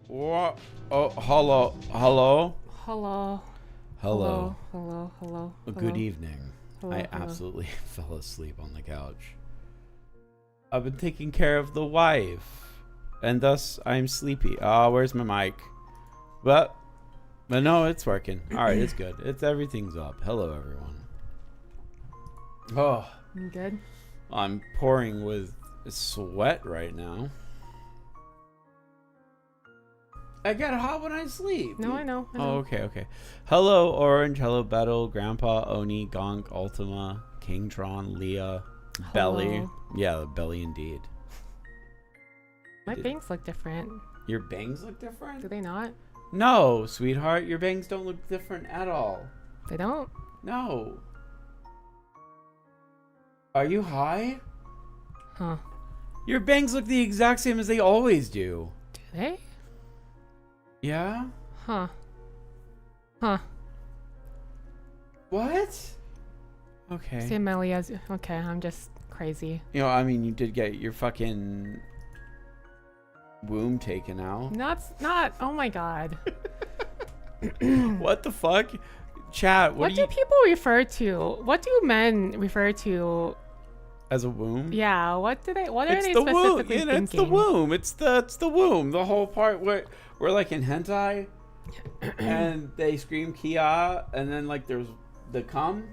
What? Oh, hello. Hello? Hello. Hello. Hello. Hello. Good evening. Hello, I hello. absolutely fell asleep on the couch. I've been taking care of the wife, and thus I'm sleepy. Oh, where's my mic? But no, it's working. All right, it's good. Everything's up. Hello, everyone. Oh, You good? I'm pouring with sweat right now. I get hot when I sleep. No, I know. Oh, okay. Hello, Orange. Hello, Battle, Grandpa, Oni, Gonk, Ultima, Kingtron, Leah, Belly. Hello. Yeah, Belly indeed. My bangs look different. Your bangs look different? Do they not? No, sweetheart. Your bangs don't look different at all. They don't? No. Are you high? Huh. Your bangs look the exact same as they always do. Do they? Yeah? Huh. What? Okay. Say Melia's. Okay, I'm just crazy. You know, I mean, you did get your fucking womb taken out. Not. Oh my god. What the fuck? Chat, What do people refer to? What do men refer to as a womb? Yeah, what are they specifically womb. thinking? It's the womb. It's the womb. The whole part where we're like in hentai and they scream Kia and then like there's the cum.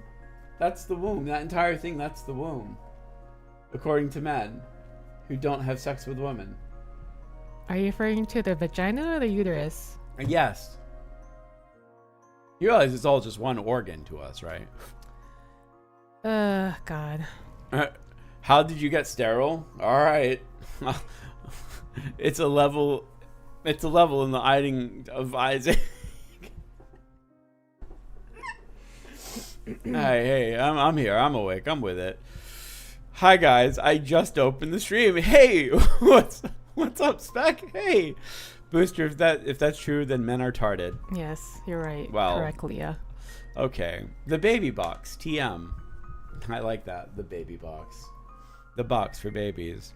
That's the womb. That entire thing, that's the womb. According to men who don't have sex with women. Are you referring to the vagina or the uterus? Yes. You realize it's all just one organ to us, right? God. How did you get sterile? All right. It's a level in the eating of Isaac. Hey, I'm here. I'm awake. I'm with it. Hi guys, I just opened the stream. Hey, what's up, Spec? Hey, Booster. If that's true, then men are tarded. Yes, you're right. Well, correct, Leah. Okay, the baby box. TM. I like that. The baby box. The box for babies.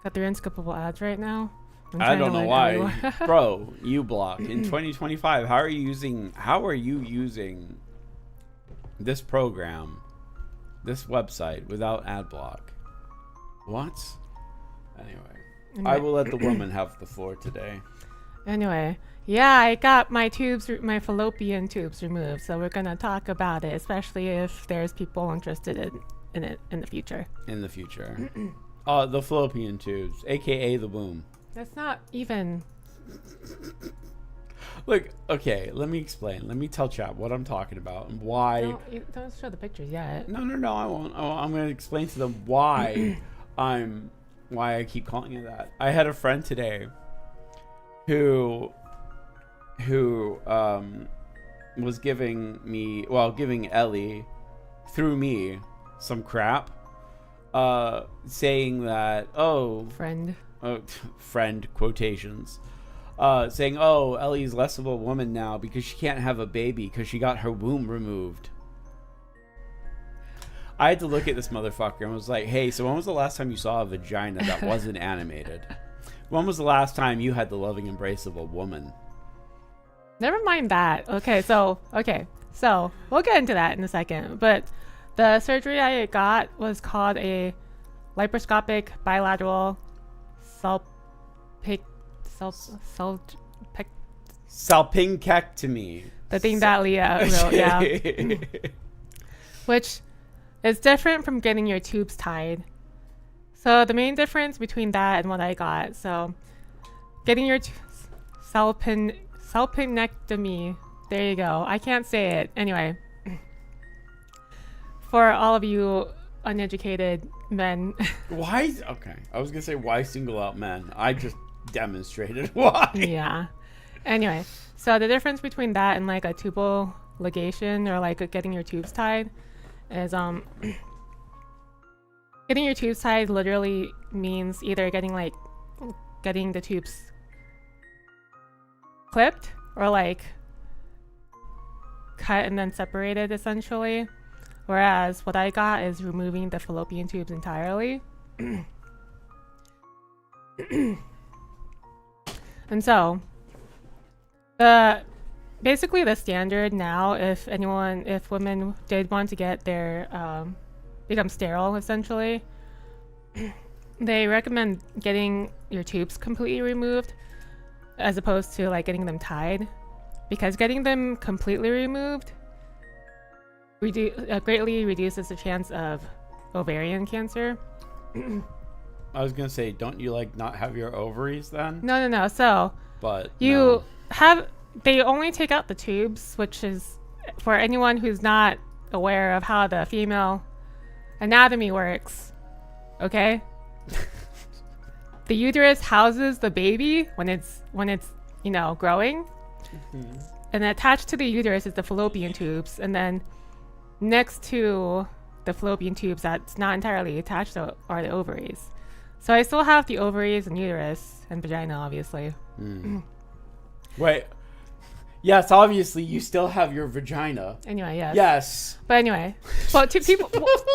Got 3 unskippable ads right now. I don't know why, bro. uBlock in 2025. How are you using this program, this website without ad block? What? Anyway, I will let the woman have the floor today. Anyway, yeah, I got my fallopian tubes removed, so we're gonna talk about it, especially if there's people interested in it in the future. In the future, the fallopian tubes, aka the womb. That's not even. Look, okay, let me explain. Let me tell chat what I'm talking about and why. Don't show the pictures yet. No, I won't. I'm going to explain to them why why I keep calling it that. I had a friend today who was giving Ellie through me some crap, saying that friend quotations, saying, oh, Ellie's less of a woman now because she can't have a baby because she got her womb removed. I had to look at this motherfucker and was like, hey, so when was the last time you saw a vagina that wasn't animated? When was the last time you had the loving embrace of a woman? Never mind that. Okay, so we'll get into that in a second. But the surgery I got was called a laparoscopic bilateral salpingectomy. The thing that Leah wrote, yeah. Which is different from getting your tubes tied. So the main difference between that and what I got, so getting your salpingectomy. There you go. I can't say it. Anyway, for all of you uneducated men. Why? Okay. I was going to say, why single out men? I just demonstrated why. Yeah. Anyway, so the difference between that and like a tubal ligation or like getting your tubes tied is getting your tubes tied literally means either getting the tubes clipped or like cut and then separated essentially. Whereas what I got is removing the fallopian tubes entirely. And so basically the standard now, if women did want to get their become sterile essentially, they recommend getting your tubes completely removed as opposed to like getting them tied, because getting them completely removed greatly reduces the chance of ovarian cancer. I was gonna say, don't you like not have your ovaries then? No. So, but they only take out the tubes, which is for anyone who's not aware of how the female anatomy works. Okay, the uterus houses the baby when it's growing, and attached to the uterus is the fallopian tubes, and then next to the fallopian tubes that's not entirely attached are the ovaries. So I still have the ovaries and uterus and vagina, obviously. Wait. Yes, obviously you still have your vagina. Anyway, yes. Yes. But anyway, well,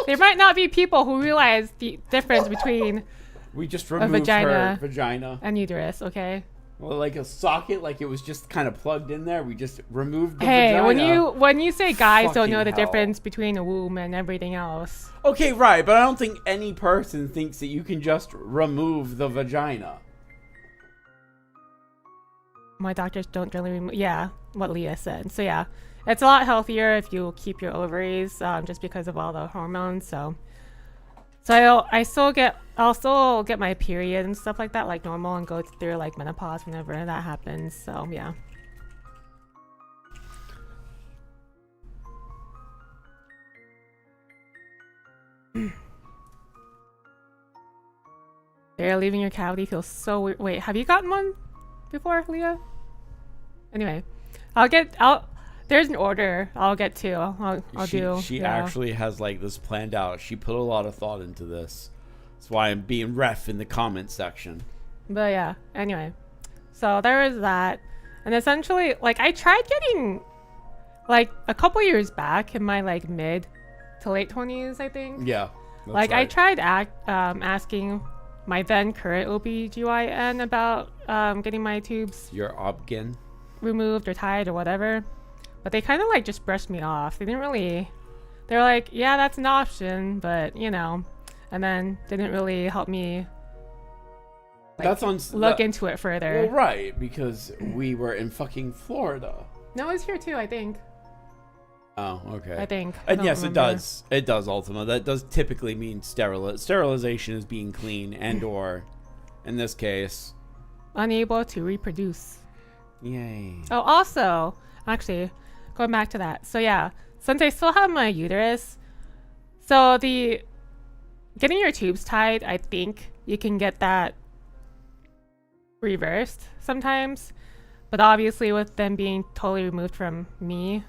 there might not be people who realize the difference between we just removed her vagina and uterus. Okay. Well, like a socket, like it was just kind of plugged in there. We just removed the vagina. Hey, when you say guys don't know the difference between a womb and everything else. Okay, right, but I don't think any person thinks that you can just remove the vagina. My doctors don't really remove. Yeah, what Leah said. So yeah, it's a lot healthier if you keep your ovaries, just because of all the hormones. So I'll still get my period and stuff like that, like normal, and go through like menopause whenever that happens. So yeah. They're leaving your cavity feels so weird. Wait, have you gotten one before, Leah? Anyway, There's an order I'll get to. I'll do. She yeah. actually has like this planned out. She put a lot of thought into this. That's why I'm being ref in the comment section. But yeah, anyway. So there was that. And essentially, like, I tried getting, like, a couple years back in my, like, mid to late 20s, I think. Yeah. Like, right. I tried asking my then current OBGYN about getting my tubes your obgyn removed or tied or whatever. But they kind of, like, just brushed me off. They didn't really... They're like, yeah, that's an option, but, you know. And then didn't really help me... Like, that's on look into it further. Well, right, because we were in fucking Florida. No, it's here too, I think. Oh, okay. I think. And yes, it does. It does, Ultima. That does typically mean sterilization is being clean and or, in this case, unable to reproduce. Yay. Oh, also, actually, going back to that. So yeah, since I still have my uterus, so the getting your tubes tied, I think you can get that reversed sometimes, but obviously with them being totally removed from me,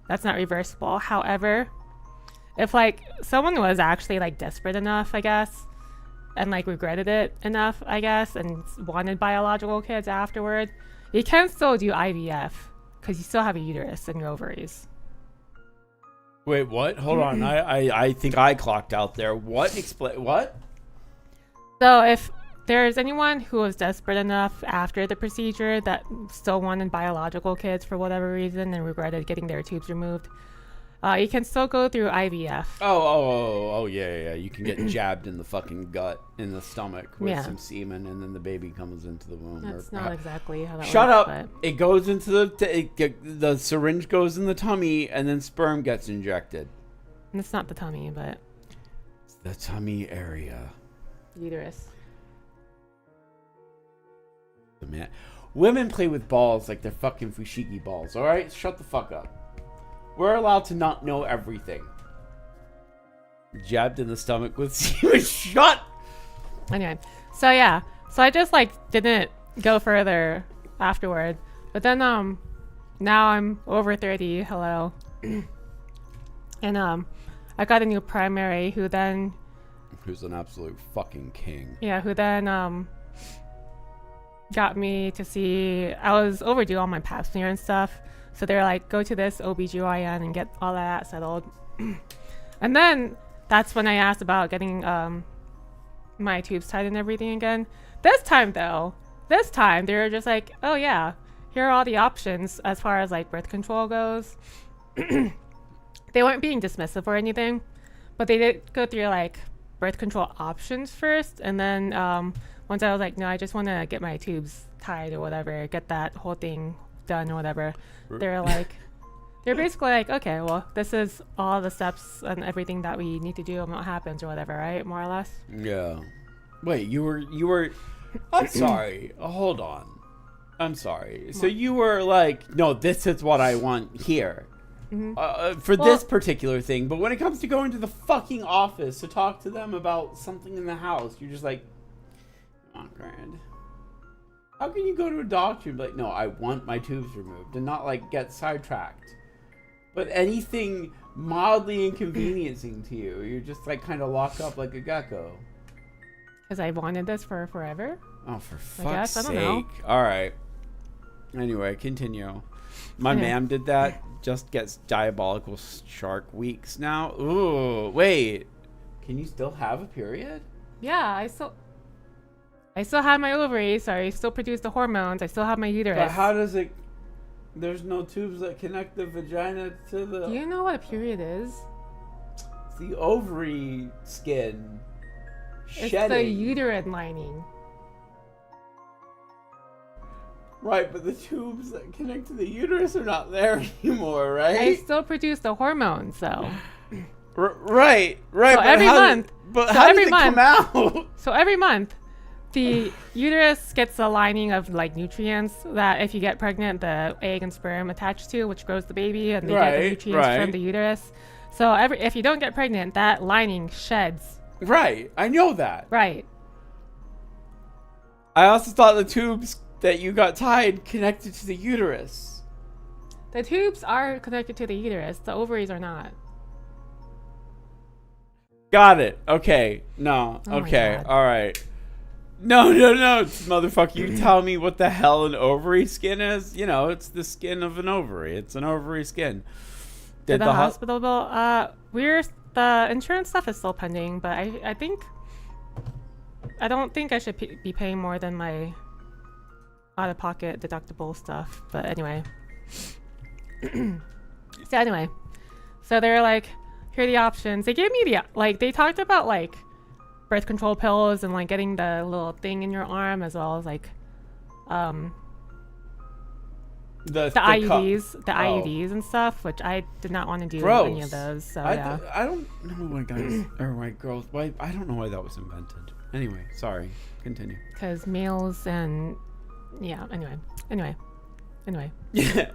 that's not reversible. However, if like someone was actually like desperate enough, I guess, and like regretted it enough, I guess, and wanted biological kids afterward, you can still do IVF because you still have a uterus and your ovaries. Wait, what? Hold on. I think I clocked out there. What? Explain what? So if there's anyone who was desperate enough after the procedure that still wanted biological kids for whatever reason and regretted getting their tubes removed, you can still go through IVF. Oh, yeah. You can get jabbed in the fucking gut, in the stomach with some semen, and then the baby comes into the womb. That's not exactly how that Shut works. up! But It goes into the syringe goes in the tummy, and then sperm gets injected. it's not the tummy, but It's the tummy area. uterus. Man, women play with balls like they're fucking fushigi balls. All right, shut the fuck up. We're allowed to not know everything. Jabbed in the stomach with semen. Shut. Anyway, so yeah, so I just like didn't go further afterward. But then now I'm over 30. Hello, and I got a new primary who's an absolute fucking king. Yeah, who then got me to see, I was overdue on my pap smear and stuff, so they're like, go to this OBGYN and get all that settled. And then that's when I asked about getting my tubes tied and everything again. This time they were just like, oh yeah, here are all the options as far as like birth control goes. They weren't being dismissive or anything, but they did go through like birth control options first, and then once I was like, no, I just want to get my tubes tied or whatever, get that whole thing done or whatever, they're basically like, okay, well, this is all the steps and everything that we need to do and what happens or whatever, right? More or less. Yeah. Wait, you were I'm sorry. Hold on. I'm sorry. So you were like, no, this is what I want here. For this particular thing, but when it comes to going to the fucking office to talk to them about something in the house, you're just like, oh, grand. How can you go to a doctor and be like, no, I want my tubes removed, and not like get sidetracked? But anything mildly inconveniencing to you, you're just like kind of locked up like a gecko. Because I wanted this for forever. Oh, for fuck's sake! I don't know. All right. Anyway, continue. My ma'am did that. Just gets diabolical shark weeks now. Ooh, wait. Can you still have a period? Yeah, I still have my ovaries, so I still produce the hormones. I still have my uterus. But how does it... There's no tubes that connect the vagina to the... Do you know what a period is? It's the ovary skin It's shedding. the uterine lining. Right, but the tubes that connect to the uterus are not there anymore, right? I still produce the hormones, though. Right. So every month. But how does it come out? So every month, the uterus gets a lining of like nutrients that if you get pregnant, the egg and sperm attach to, which grows the baby, and they get the nutrients from the uterus. So if you don't get pregnant, that lining sheds. Right, I know that. Right. I also thought the tubes that you got tied connected to the uterus. The tubes are connected to the uterus. The ovaries are not. Got it. Okay. No. Oh my Okay. God. All right. No, motherfucker. You tell me what the hell an ovary skin is? You know, it's the skin of an ovary. It's an ovary skin. Did the hospital bill? The insurance stuff is still pending, but I think I don't think I should be paying more than my out-of-pocket deductible stuff. But anyway, so they're like, here are the options. They gave me they talked about like birth control pills and like getting the little thing in your arm as well as like the IUDs and stuff, which I did not want to do any of those. So yeah. I don't know why guys or why girls. Why I don't know why that was invented. Anyway, sorry. Continue. Because males and yeah. Anyway. Yeah.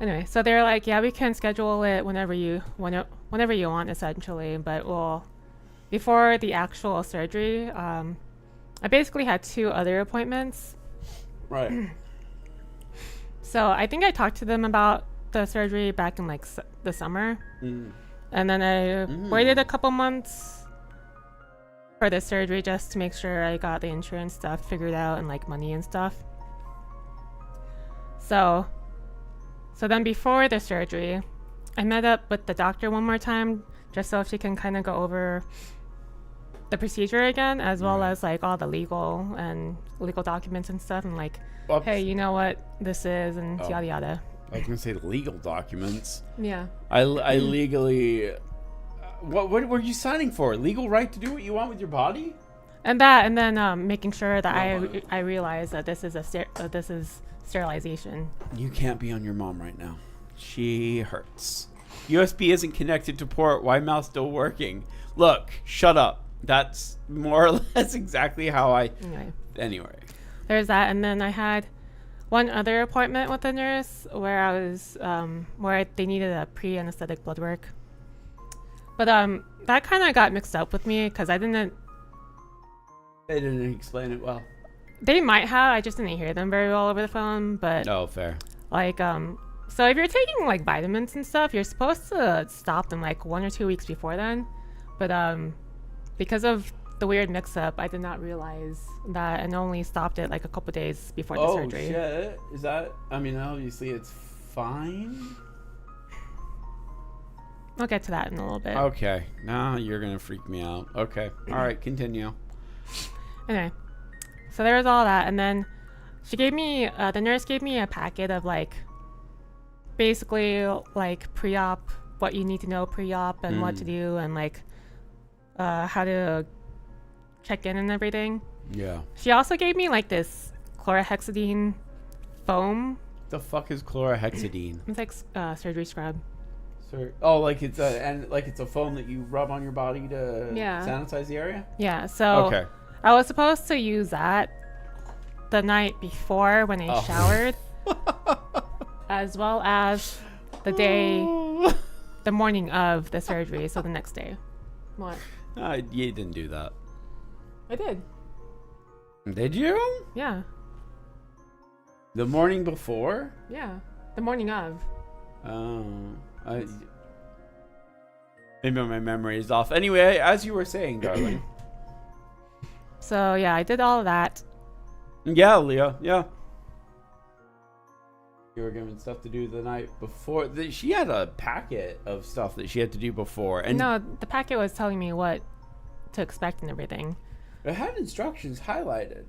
Anyway, so they're like, yeah, we can schedule it whenever you want, essentially. But before the actual surgery, I basically had 2 other appointments. Right. So I think I talked to them about the surgery back in like the summer, and then I waited a couple months for the surgery just to make sure I got the insurance stuff figured out and like money and stuff. So then before the surgery, I met up with the doctor one more time just so she can kind of go over the procedure again, as well as like all the legal documents and stuff, and like, hey, you know what this is, and yada yada. I was gonna say legal documents. Yeah. I legally. What were you signing for? Legal right to do what you want with your body? And then making sure that I realize that this is sterilization. You can't be on your mom right now. She hurts. USB isn't connected to port. Why mouse still working? Look, shut up. That's more or less exactly how I. Anyway. There's that, and then I had one other appointment with the nurse where I was where they needed a pre-anesthetic blood work. But that kind of got mixed up with me because I didn't. They didn't explain it well. They might have. I just didn't hear them very well over the phone. But fair. Like so if you're taking like vitamins and stuff, you're supposed to stop them like 1 or 2 weeks before then. But because of the weird mix-up, I did not realize that, and only stopped it like a couple days before the surgery. Oh shit! Is that? I mean, obviously it's fine. I'll get to that in a little bit. Okay. Now you're gonna freak me out. Okay. All right. Continue. Anyway, so there was all that, and then she gave me the nurse gave me a packet of like basically like pre-op, what you need to know pre-op and what to do, and like how to check in and everything. Yeah. She also gave me like this chlorhexidine foam. The fuck is chlorhexidine? It's like surgery scrub. Oh, like it's a foam that you rub on your body to sanitize the area? Yeah. So okay. I was supposed to use that the night before when I showered, as well as the morning of the surgery, so the next day. What? You didn't do that. I did. Did you? Yeah. The morning before? Yeah. The morning of. Oh. Maybe my memory is off. Anyway, as you were saying, darling. So, yeah, I did all of that. Yeah, Leah. Yeah. You were given stuff to do the night before. She had a packet of stuff that she had to do before. And no, the packet was telling me what to expect and everything. It had instructions highlighted.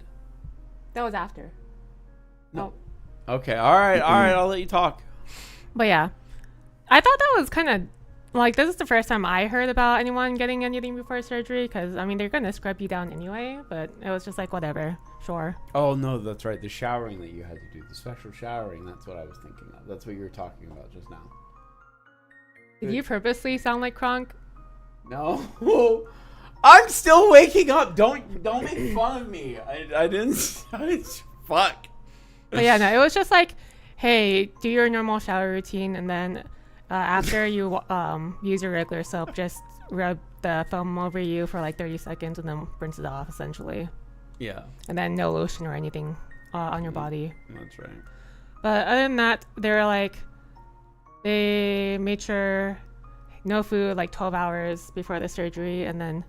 That was after. No. Okay. All right. I'll let you talk. But yeah, I thought that was kind of like, this is the first time I heard about anyone getting anything before surgery, because I mean they're gonna scrub you down anyway. But it was just like, whatever, sure. Oh no, that's right. The showering that you had to do, the special showering. That's what I was thinking of. That's what you were talking about just now. Did you purposely sound like Kronk? No. I'm still waking up. Don't make fun of me. I didn't. Fuck. But yeah, no, it was just like, hey, do your normal shower routine, and then after you use your regular soap, just rub the foam over you for like 30 seconds and then rinse it off, essentially. Yeah. And then no lotion or anything on your body. That's right. But other than that, they were like, They made sure no food like 12 hours before the surgery, and then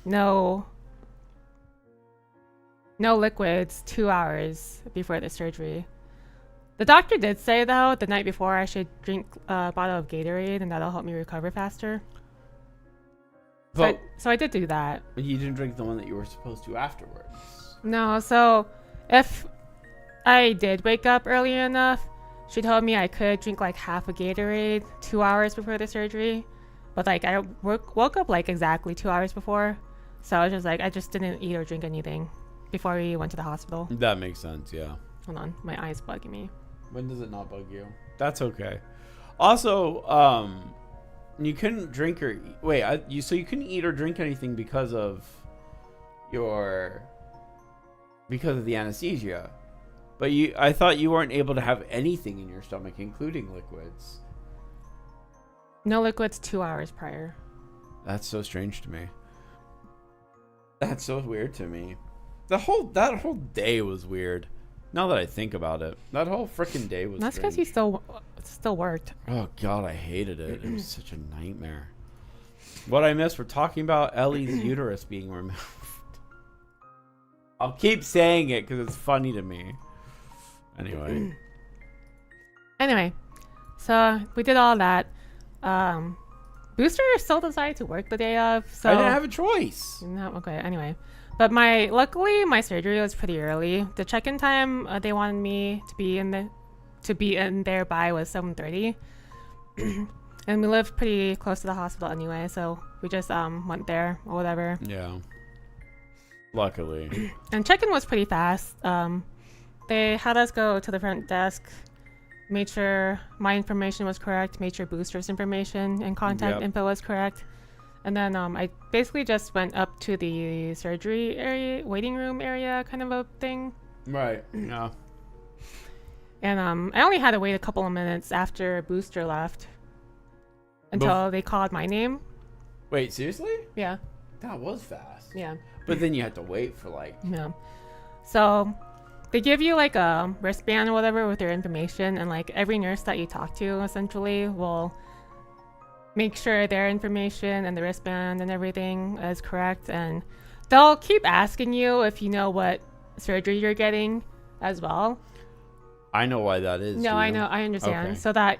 no liquids 2 hours before the surgery. The doctor did say, though, the night before I should drink a bottle of Gatorade, and that'll help me recover faster. But So I did do that. you didn't drink the one that you were supposed to afterwards. No, so if I did wake up early enough, she told me I could drink like half a Gatorade 2 hours before the surgery. But like I woke up like exactly 2 hours before. So I was just like, I just didn't eat or drink anything before we went to the hospital. That makes sense, yeah. Hold on, my eye's bugging me. When does it not bug you? That's okay. Also, you couldn't drink or so you couldn't eat or drink anything because of the anesthesia. But I thought you weren't able to have anything in your stomach, including liquids. No liquids 2 hours prior. That's so strange to me. That's so weird to me. That whole day was weird. Now that I think about it, that whole freaking day was. That's because he still worked. Oh God, I hated it. It was such a nightmare. What I missed, we're talking about Ellie's uterus being removed. I'll keep saying it because it's funny to me. Anyway, so we did all that. Booster still decided to work the day of, so I didn't have a choice. No, okay. Anyway, but luckily my surgery was pretty early. The check-in time they wanted me to be in there by was 7:30, and we live pretty close to the hospital anyway, so we just went there or whatever. Yeah. Luckily. And check-in was pretty fast. They had us go to the front desk, made sure my information was correct, made sure Booster's information and contact info was correct. And then I basically just went up to the surgery area, waiting room area kind of a thing. Right, yeah. And I only had to wait a couple of minutes after Booster left until they called my name. Wait, seriously? Yeah. That was fast. Yeah. But then you had to wait for like... Yeah. So they give you like a wristband or whatever with your information, and like every nurse that you talk to essentially will make sure their information and the wristband and everything is correct, and they'll keep asking you if you know what surgery you're getting as well. I know why that is. No, I know, I understand. Okay.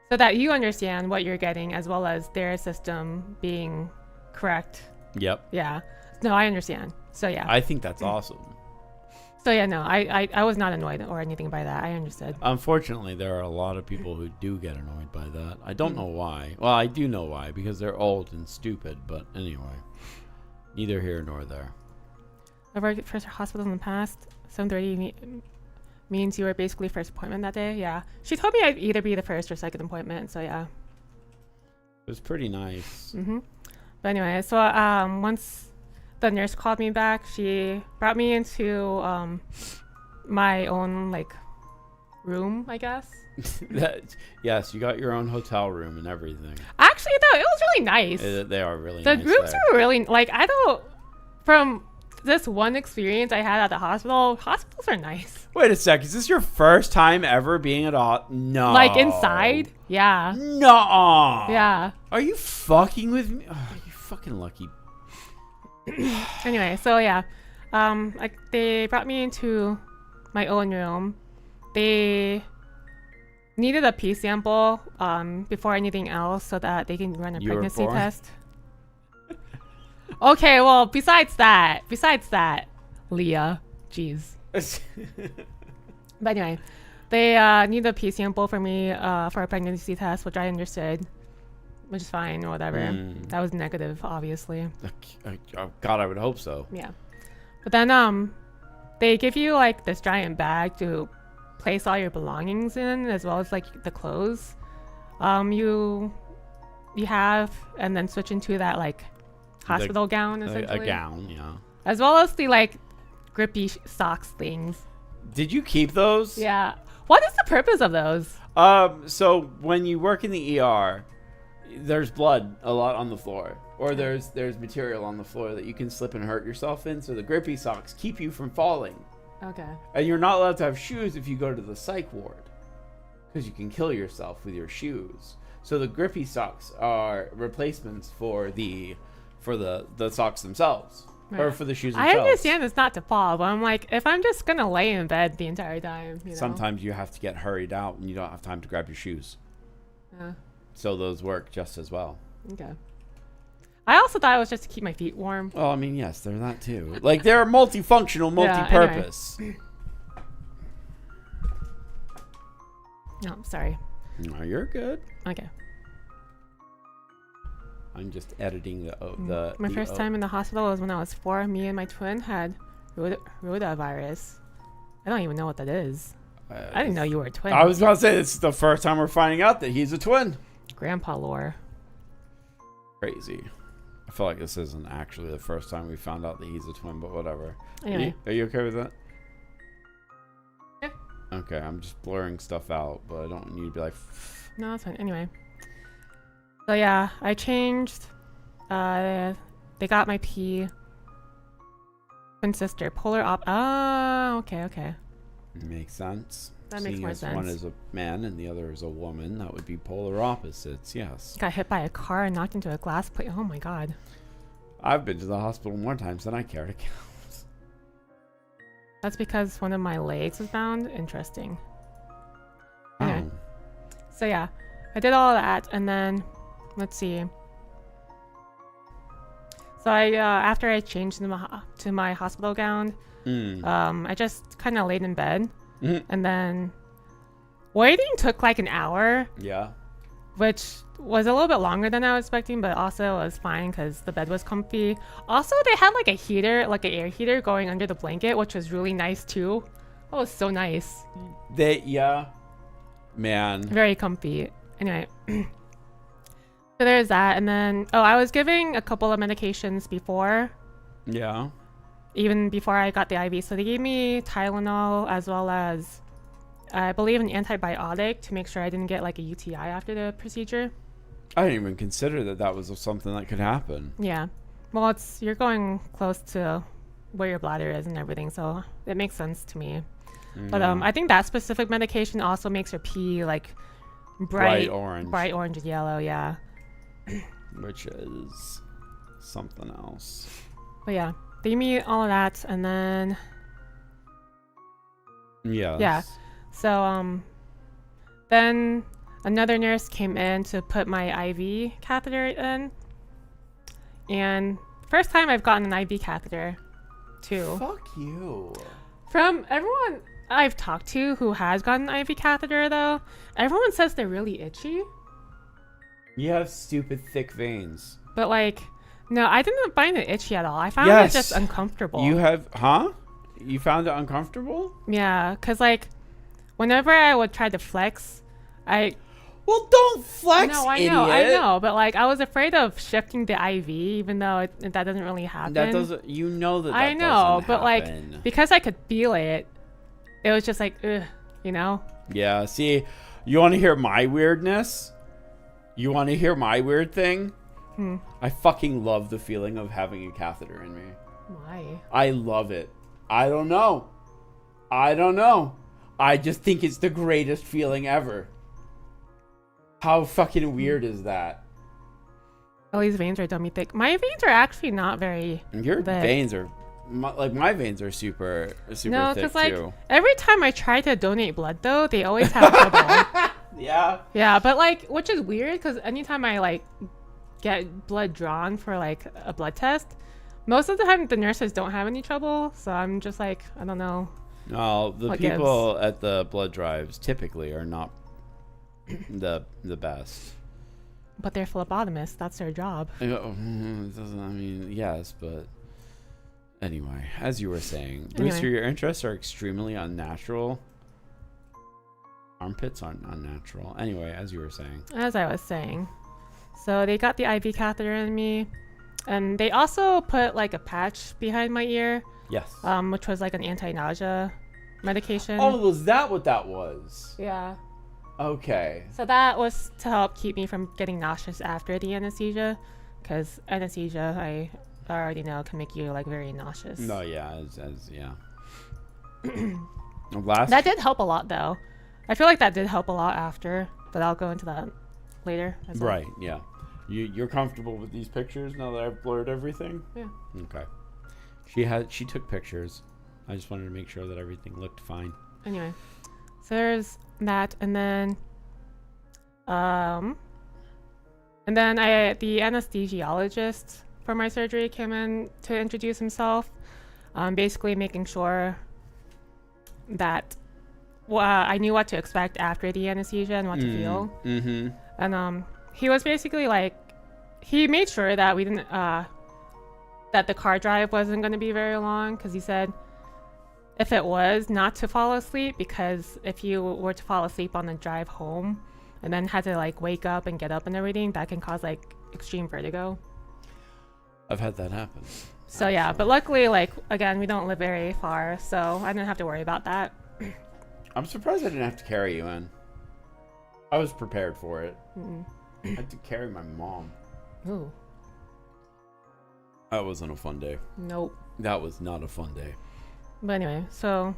So that you understand what you're getting as well as their system being correct. Yep. Yeah. No, I understand. So yeah. I think that's awesome. So yeah, no, I was not annoyed or anything by that. I understood. Unfortunately, there are a lot of people who do get annoyed by that. I don't know why. Well, I do know why, because they're old and stupid. But anyway, neither here nor there. I've worked for hospitals in the past. 7:30 means you were basically first appointment that day. Yeah. She told me I'd either be the first or second appointment. So yeah. It was pretty nice. Mm-hmm. But anyway, so once the nurse called me back, she brought me into my own like room, I guess. Yes, you got your own hotel room and everything. Actually, though, it was really nice. They are really the nice. The rooms were really like, I don't, from this one experience I had at the hospitals are nice. Wait a sec, is this your first time ever being at a no? Like inside? Yeah. No. Yeah. Are you fucking with me? Oh, you fucking lucky. Anyway, so yeah, like they brought me into my own room. They needed a pee sample before anything else so that they can run a pregnancy test. Okay, well, besides that, Leah, jeez. But anyway, they need a pee sample for me for a pregnancy test, which I understood. Which is fine or whatever. That was negative, obviously. God, I would hope so. Yeah. But then they give you like this giant bag to place all your belongings in, as well as like the clothes you have, and then switch into that like hospital gown essentially. A gown, yeah. As well as the like grippy socks things. Did you keep those? Yeah. What is the purpose of those? So when you work in the ER, there's blood a lot on the floor, or there's material on the floor that you can slip and hurt yourself in, so the grippy socks keep you from falling. Okay. And you're not allowed to have shoes if you go to the psych ward, because you can kill yourself with your shoes. So the grippy socks are replacements for the socks themselves, or for the shoes themselves. I understand it's not to fall, but I'm like, if I'm just gonna lay in bed the entire time, you know? Sometimes you have to get hurried out and you don't have time to grab your shoes. Yeah. So those work just as well. Okay. I also thought it was just to keep my feet warm. Well, I mean, yes, they're that too. Like, they're multifunctional, multi-purpose. Anyway. No, sorry. No, you're good. Okay. I'm just editing My first time in the hospital was when I was 4. Me and my twin had rotavirus. I don't even know what that is. I didn't know you were a twin. I was about to say, this is the first time we're finding out that he's a twin. Grandpa lore. Crazy. I feel like this isn't actually the first time we found out that he's a twin, but whatever. Anyway. Are you okay with that? Yeah. Okay, I'm just blurring stuff out, but I don't need to be like... No, that's fine. Anyway. So yeah, I changed. They got my pee. Twin sister. Polar op... Oh, okay. Makes sense. That makes more sense. One is a man and the other is a woman. That would be polar opposites, yes. Got hit by a car and knocked into a glass plate. Oh my god. I've been to the hospital more times than I care to count. That's because one of my legs was bound. Interesting. Okay. Oh. So yeah, I did all that, and then let's see. So I after I changed to my hospital gown, I just kind of laid in bed, and then waiting took like an hour. Yeah. Which was a little bit longer than I was expecting, but also it was fine because the bed was comfy. Also, they had like a heater, like an air heater going under the blanket, which was really nice too. That was so nice. Yeah. Man. Very comfy. Anyway. So there's that. And then, I was giving a couple of medications before. Yeah. Even before I got the IV. So they gave me Tylenol as well as, I believe, an antibiotic to make sure I didn't get like a UTI after the procedure. I didn't even consider that was something that could happen. Yeah. Well, you're going close to where your bladder is and everything, so it makes sense to me. But I think that specific medication also makes your pee like bright orange and yellow, yeah. Which is something else. But yeah, they gave me all of that, and then yeah. So then another nurse came in to put my IV catheter in, and first time I've gotten an IV catheter too. Fuck you. From everyone I've talked to who has gotten an IV catheter though, everyone says they're really itchy. You have stupid thick veins. But like, no, I didn't find it itchy at all. I found it just uncomfortable. You have, huh? You found it uncomfortable? Yeah, because like, whenever I would try to flex, Well, don't flex, no, I idiot. I know, but like, I was afraid of shifting the IV, even though that doesn't really happen. That doesn't, you know that I know, doesn't but happen. like, because I could feel it, it was just like, ugh, you know? Yeah, see, you want to hear my weirdness? You want to hear my weird thing? I fucking love the feeling of having a catheter in me. Why? I love it. I don't know. I just think it's the greatest feeling ever. How fucking weird is that? All these veins are dummy thick. My veins are actually not very Your thick. veins are... my veins are super no, thick like, too. Every time I try to donate blood, though, they always have trouble. Yeah. Yeah, but like, which is weird because anytime I like get blood drawn for like a blood test, most of the time the nurses don't have any trouble. So I'm just like, I don't know. No, the people at the blood drives typically are not the best. But they're phlebotomists. That's their job. Yes, but anyway, as you were saying, Anyway. Brewster, your interests are extremely unnatural. Armpits aren't unnatural. Anyway, as you were saying. As I was saying. So they got the IV catheter in me. And they also put like a patch behind my ear. Yes. Which was like an anti-nausea medication. Oh, was that what that was? Yeah. Okay. So that was to help keep me from getting nauseous after the anesthesia. Because anesthesia, I already know, can make you like very nauseous. No, yeah, as yeah. That did help a lot though. I feel like that did help a lot after, but I'll go into that later. Right, yeah. You're comfortable with these pictures now that I've blurred everything? Yeah. Okay. She took pictures. I just wanted to make sure that everything looked fine. Anyway, so there's that, and then the anesthesiologist for my surgery came in to introduce himself, basically making sure that I knew what to expect after the anesthesia and what to feel. Mm-hmm. And he was basically like, he made sure that we didn't, that the car drive wasn't going to be very long, because he said if it was, not to fall asleep, because if you were to fall asleep on the drive home and then had to like wake up and get up and everything, that can cause like extreme vertigo. I've had that happen. So yeah, but luckily, like, again, we don't live very far, so I didn't have to worry about that. I'm surprised I didn't have to carry you in. I was prepared for it. I had to carry my mom. Ooh. That wasn't a fun day. Nope. That was not a fun day. But anyway, so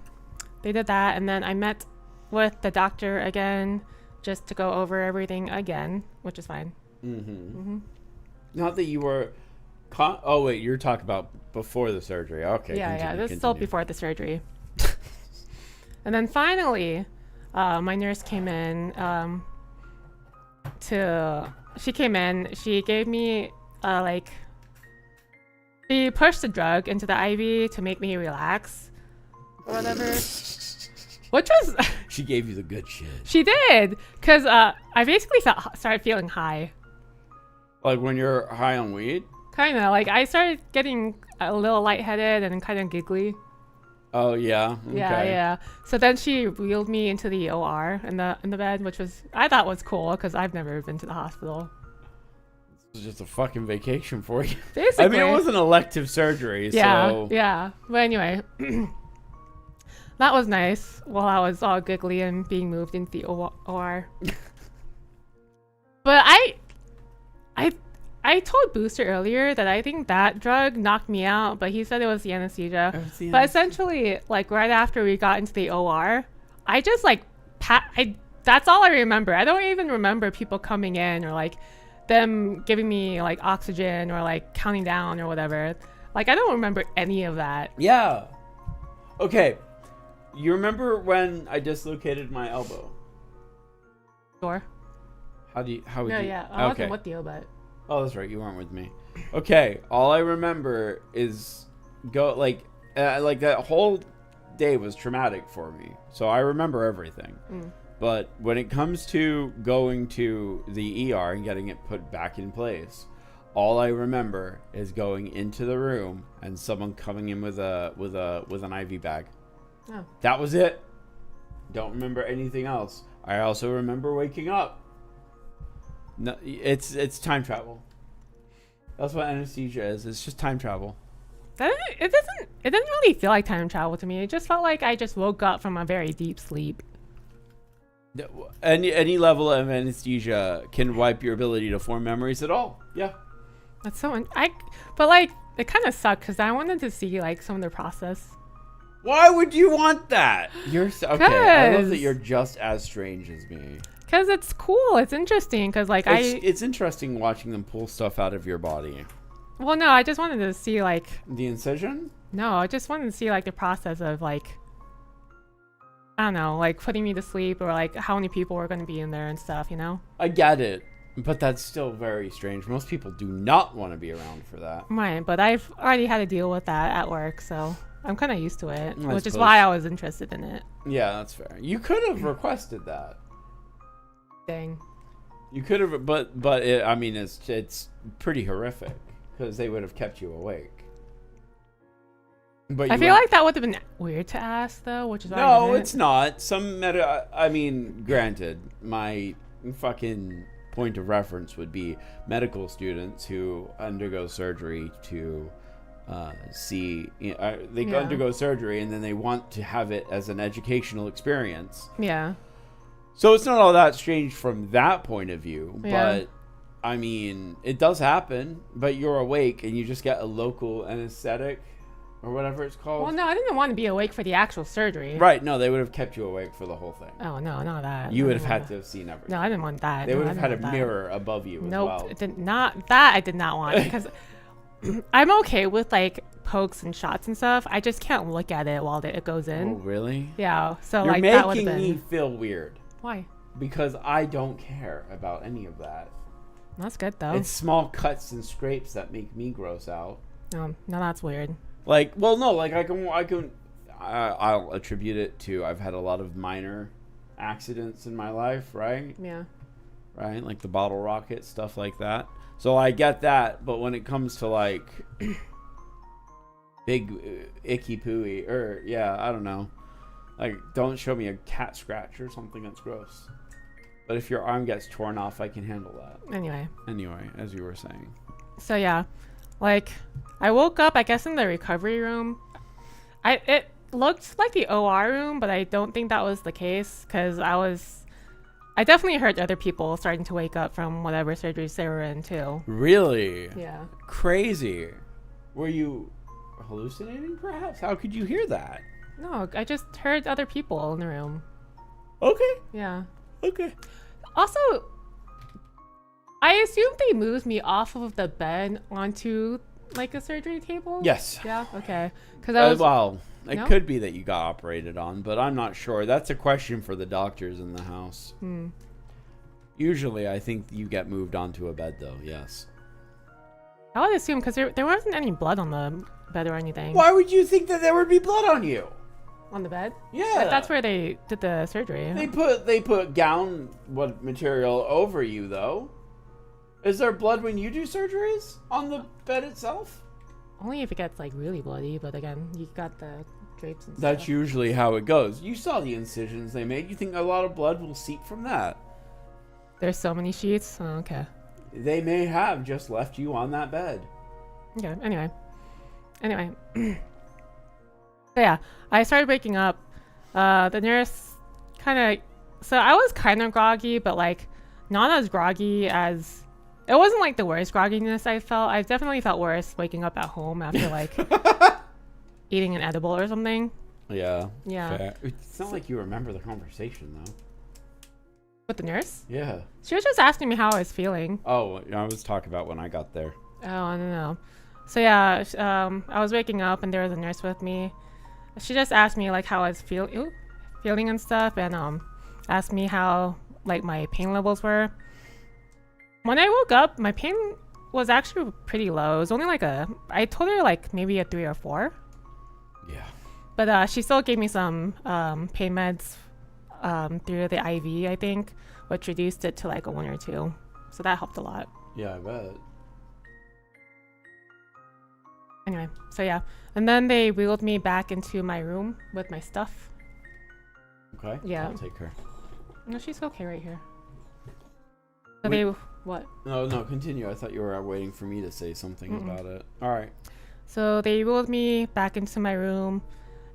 they did that, and then I met with the doctor again just to go over everything again, which is fine. Not that you were... oh, wait, you're talking about before the surgery. Okay. Yeah, this is still before the surgery. And then finally, my nurse came in she came in, she gave me, she pushed the drug into the IV to make me relax or whatever. Which was... She gave you the good shit. She did, because I basically started feeling high. Like when you're high on weed? Kind of. Like, I started getting a little lightheaded and kind of giggly. Oh, yeah? Okay. Yeah. So then she wheeled me into the OR in the bed, which I thought was cool, because I've never been to the hospital. This was just a fucking vacation for you. Basically. I mean, it was an elective surgery, so... Yeah. But anyway, that was nice while I was all giggly and being moved into the OR. But I told Booster earlier that I think that drug knocked me out, but he said it was the anesthesia. But essentially, like, right after we got into the OR, I just, like, that's all I remember. I don't even remember people coming in or, like, them giving me, like, oxygen or, like, counting down or whatever. Like, I don't remember any of that. Yeah. Okay. You remember when I dislocated my elbow? Sure. How would you... Yeah. I wasn't with you, but... Oh, that's right. You weren't with me. Okay. All I remember is like that whole day was traumatic for me. So I remember everything. But when it comes to going to the ER and getting it put back in place, all I remember is going into the room and someone coming in with an IV bag. Oh. That was it. Don't remember anything else. I also remember waking up. No, it's time travel. That's what anesthesia is. It's just time travel. It didn't really feel like time travel to me. It just felt like I just woke up from a very deep sleep. Any level of anesthesia can wipe your ability to form memories at all. Yeah. That's so... But, like, it kind of sucked because I wanted to see, like, some of the process. Why would you want that? Okay. I love that you're just as strange as me. Because it's cool. It's interesting. Because, like, it's interesting watching them pull stuff out of your body. Well, no, I just wanted to see, like... The incision? No, I just wanted to see, like, the process of, like... I don't know, like, putting me to sleep or, like, how many people were going to be in there and stuff, you know? I get it. But that's still very strange. Most people do not want to be around for that. Right, but I've already had to deal with that at work, so... I'm kind of used to it, which is why I was interested in it. Yeah, that's fair. You could have requested that. Dang. You could have, but it's pretty horrific because they would have kept you awake. But I feel like that would have been weird to ask, though, which is why no, it's not. Granted, my fucking point of reference would be medical students who undergo surgery to. Undergo surgery and then they want to have it as an educational experience. Yeah. So it's not all that strange from that point of view, yeah. But I mean, it does happen, but you're awake and you just get a local anesthetic. or whatever it's called. Well, no, I didn't want to be awake for the actual surgery. Right, no, they would have kept you awake for the whole thing. Oh, no, not that. You I would didn't have had want to have seen everything. No, I didn't want that. They No, would I have didn't had a want that. mirror above you as Nope, well. it did not. That I did not want because I'm okay with like pokes and shots and stuff. I just can't look at it while it goes in. Oh, really? Yeah, so You're like that would making have been. me feel weird. Why? Because I don't care about any of that. That's good though. It's small cuts and scrapes that make me gross out. No, that's weird. Like, well, no, like I'll attribute it to I've had a lot of minor accidents in my life, right? Yeah. Right, like the bottle rocket, stuff like that. So I get that, but when it comes to like big icky pooey, or yeah, I don't know. Like, don't show me a cat scratch or something that's gross. But if your arm gets torn off, I can handle that. Anyway, as you were saying. So yeah, like I woke up, I guess, in the recovery room. It looked like the OR room, but I don't think that was the case because I definitely heard other people starting to wake up from whatever surgeries they were in too. Really? Yeah. Crazy. Were you hallucinating, perhaps? How could you hear that? No, I just heard other people in the room. Okay. Yeah. Okay. Also, I assume they moved me off of the bed onto like a surgery table. Yes. Yeah. Okay. Because I was. Well, it No? could be that you got operated on, but I'm not sure. That's a question for the doctors in the house. Usually, I think you get moved onto a bed, though. Yes. I would assume because there wasn't any blood on the bed or anything. Why would you think that there would be blood on you? On the bed? Yeah. That's where they did the surgery. They put gown material over you, though. Is there blood when you do surgeries on the bed itself? Only if it gets like really bloody, but again, you got the drapes and That's stuff. usually how it goes. You saw the incisions they made. You think a lot of blood will seep from that? There's so many sheets. Oh, okay. They may have just left you on that bed. Okay. Anyway. So yeah, I started waking up. The nurse so I was kind of groggy, but like not as groggy as. It wasn't like the worst grogginess I felt. I definitely felt worse waking up at home after like eating an edible or something. Yeah. Yeah. Fair. It's not like you remember the conversation, though. With the nurse? Yeah. She was just asking me how I was feeling. Oh, I was talking about when I got there. Oh, I don't know. So yeah, I was waking up and there was a nurse with me. She just asked me like how I was feeling and stuff, and asked me how like my pain levels were. When I woke up, my pain was actually pretty low. It was only like I told her like maybe a 3 or 4. Yeah. But she still gave me some pain meds through the IV, I think, which reduced it to like a 1 or 2. So that helped a lot. Yeah, I bet. Anyway, so yeah. And then they wheeled me back into my room with my stuff. Okay. Yeah. I'll take her. No, she's okay right here. So Wait. what? No, continue. I thought you were waiting for me to say something about it. All right. So they wheeled me back into my room,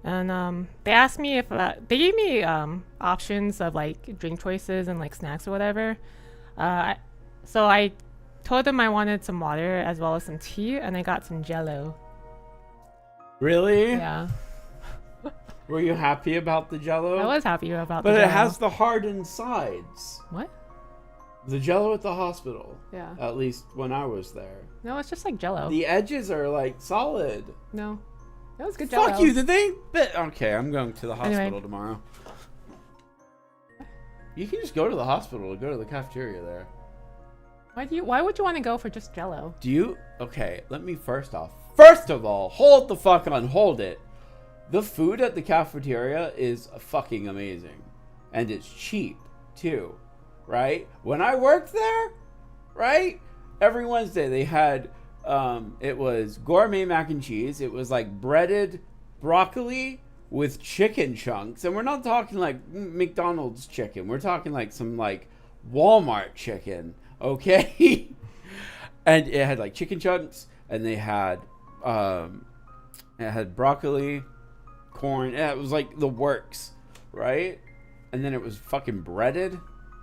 and they asked me if they gave me options of like drink choices and like snacks or whatever. So I told them I wanted some water as well as some tea, and I got some Jello. Really? Yeah, Were you happy about the Jello? I was happy about. But the it Jell-O. has the hardened sides. What? The Jello at the hospital. Yeah. At least when I was there. No, it's just like Jello. The edges are like solid. No, that was good Jello. Fuck you! Did they? Okay, I'm going to the hospital Anyway. tomorrow. You can just go to the hospital or go to the cafeteria there. Why would you want to go for just Jello? Do you? Okay, let me first of all, hold it. The food at the cafeteria is fucking amazing. And it's cheap, too. Right? When I worked there, right? Every Wednesday they had, it was gourmet mac and cheese. It was like breaded broccoli with chicken chunks. And we're not talking like McDonald's chicken. We're talking like some like Walmart chicken. Okay? And it had like chicken chunks, and they had it had broccoli, corn. It was like the works, right? And then it was fucking breaded.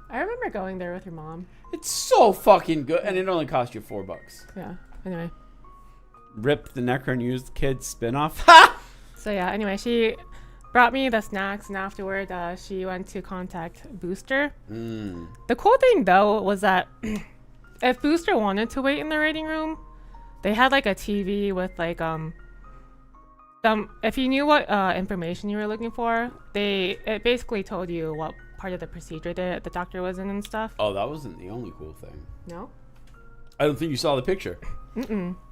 I remember going there with your mom. It's so fucking good, and it only cost you $4. Yeah. Anyway. Rip the Necronews Kids spin-off. Ha! So yeah, anyway, she brought me the snacks, and afterward, she went to contact Booster. The cool thing though was that if Booster wanted to wait in the waiting room, they had like a TV with like if you knew what information you were looking for, it basically told you what part of the procedure the doctor was in and stuff. Oh, that wasn't the only cool thing. No? I don't think you saw the picture.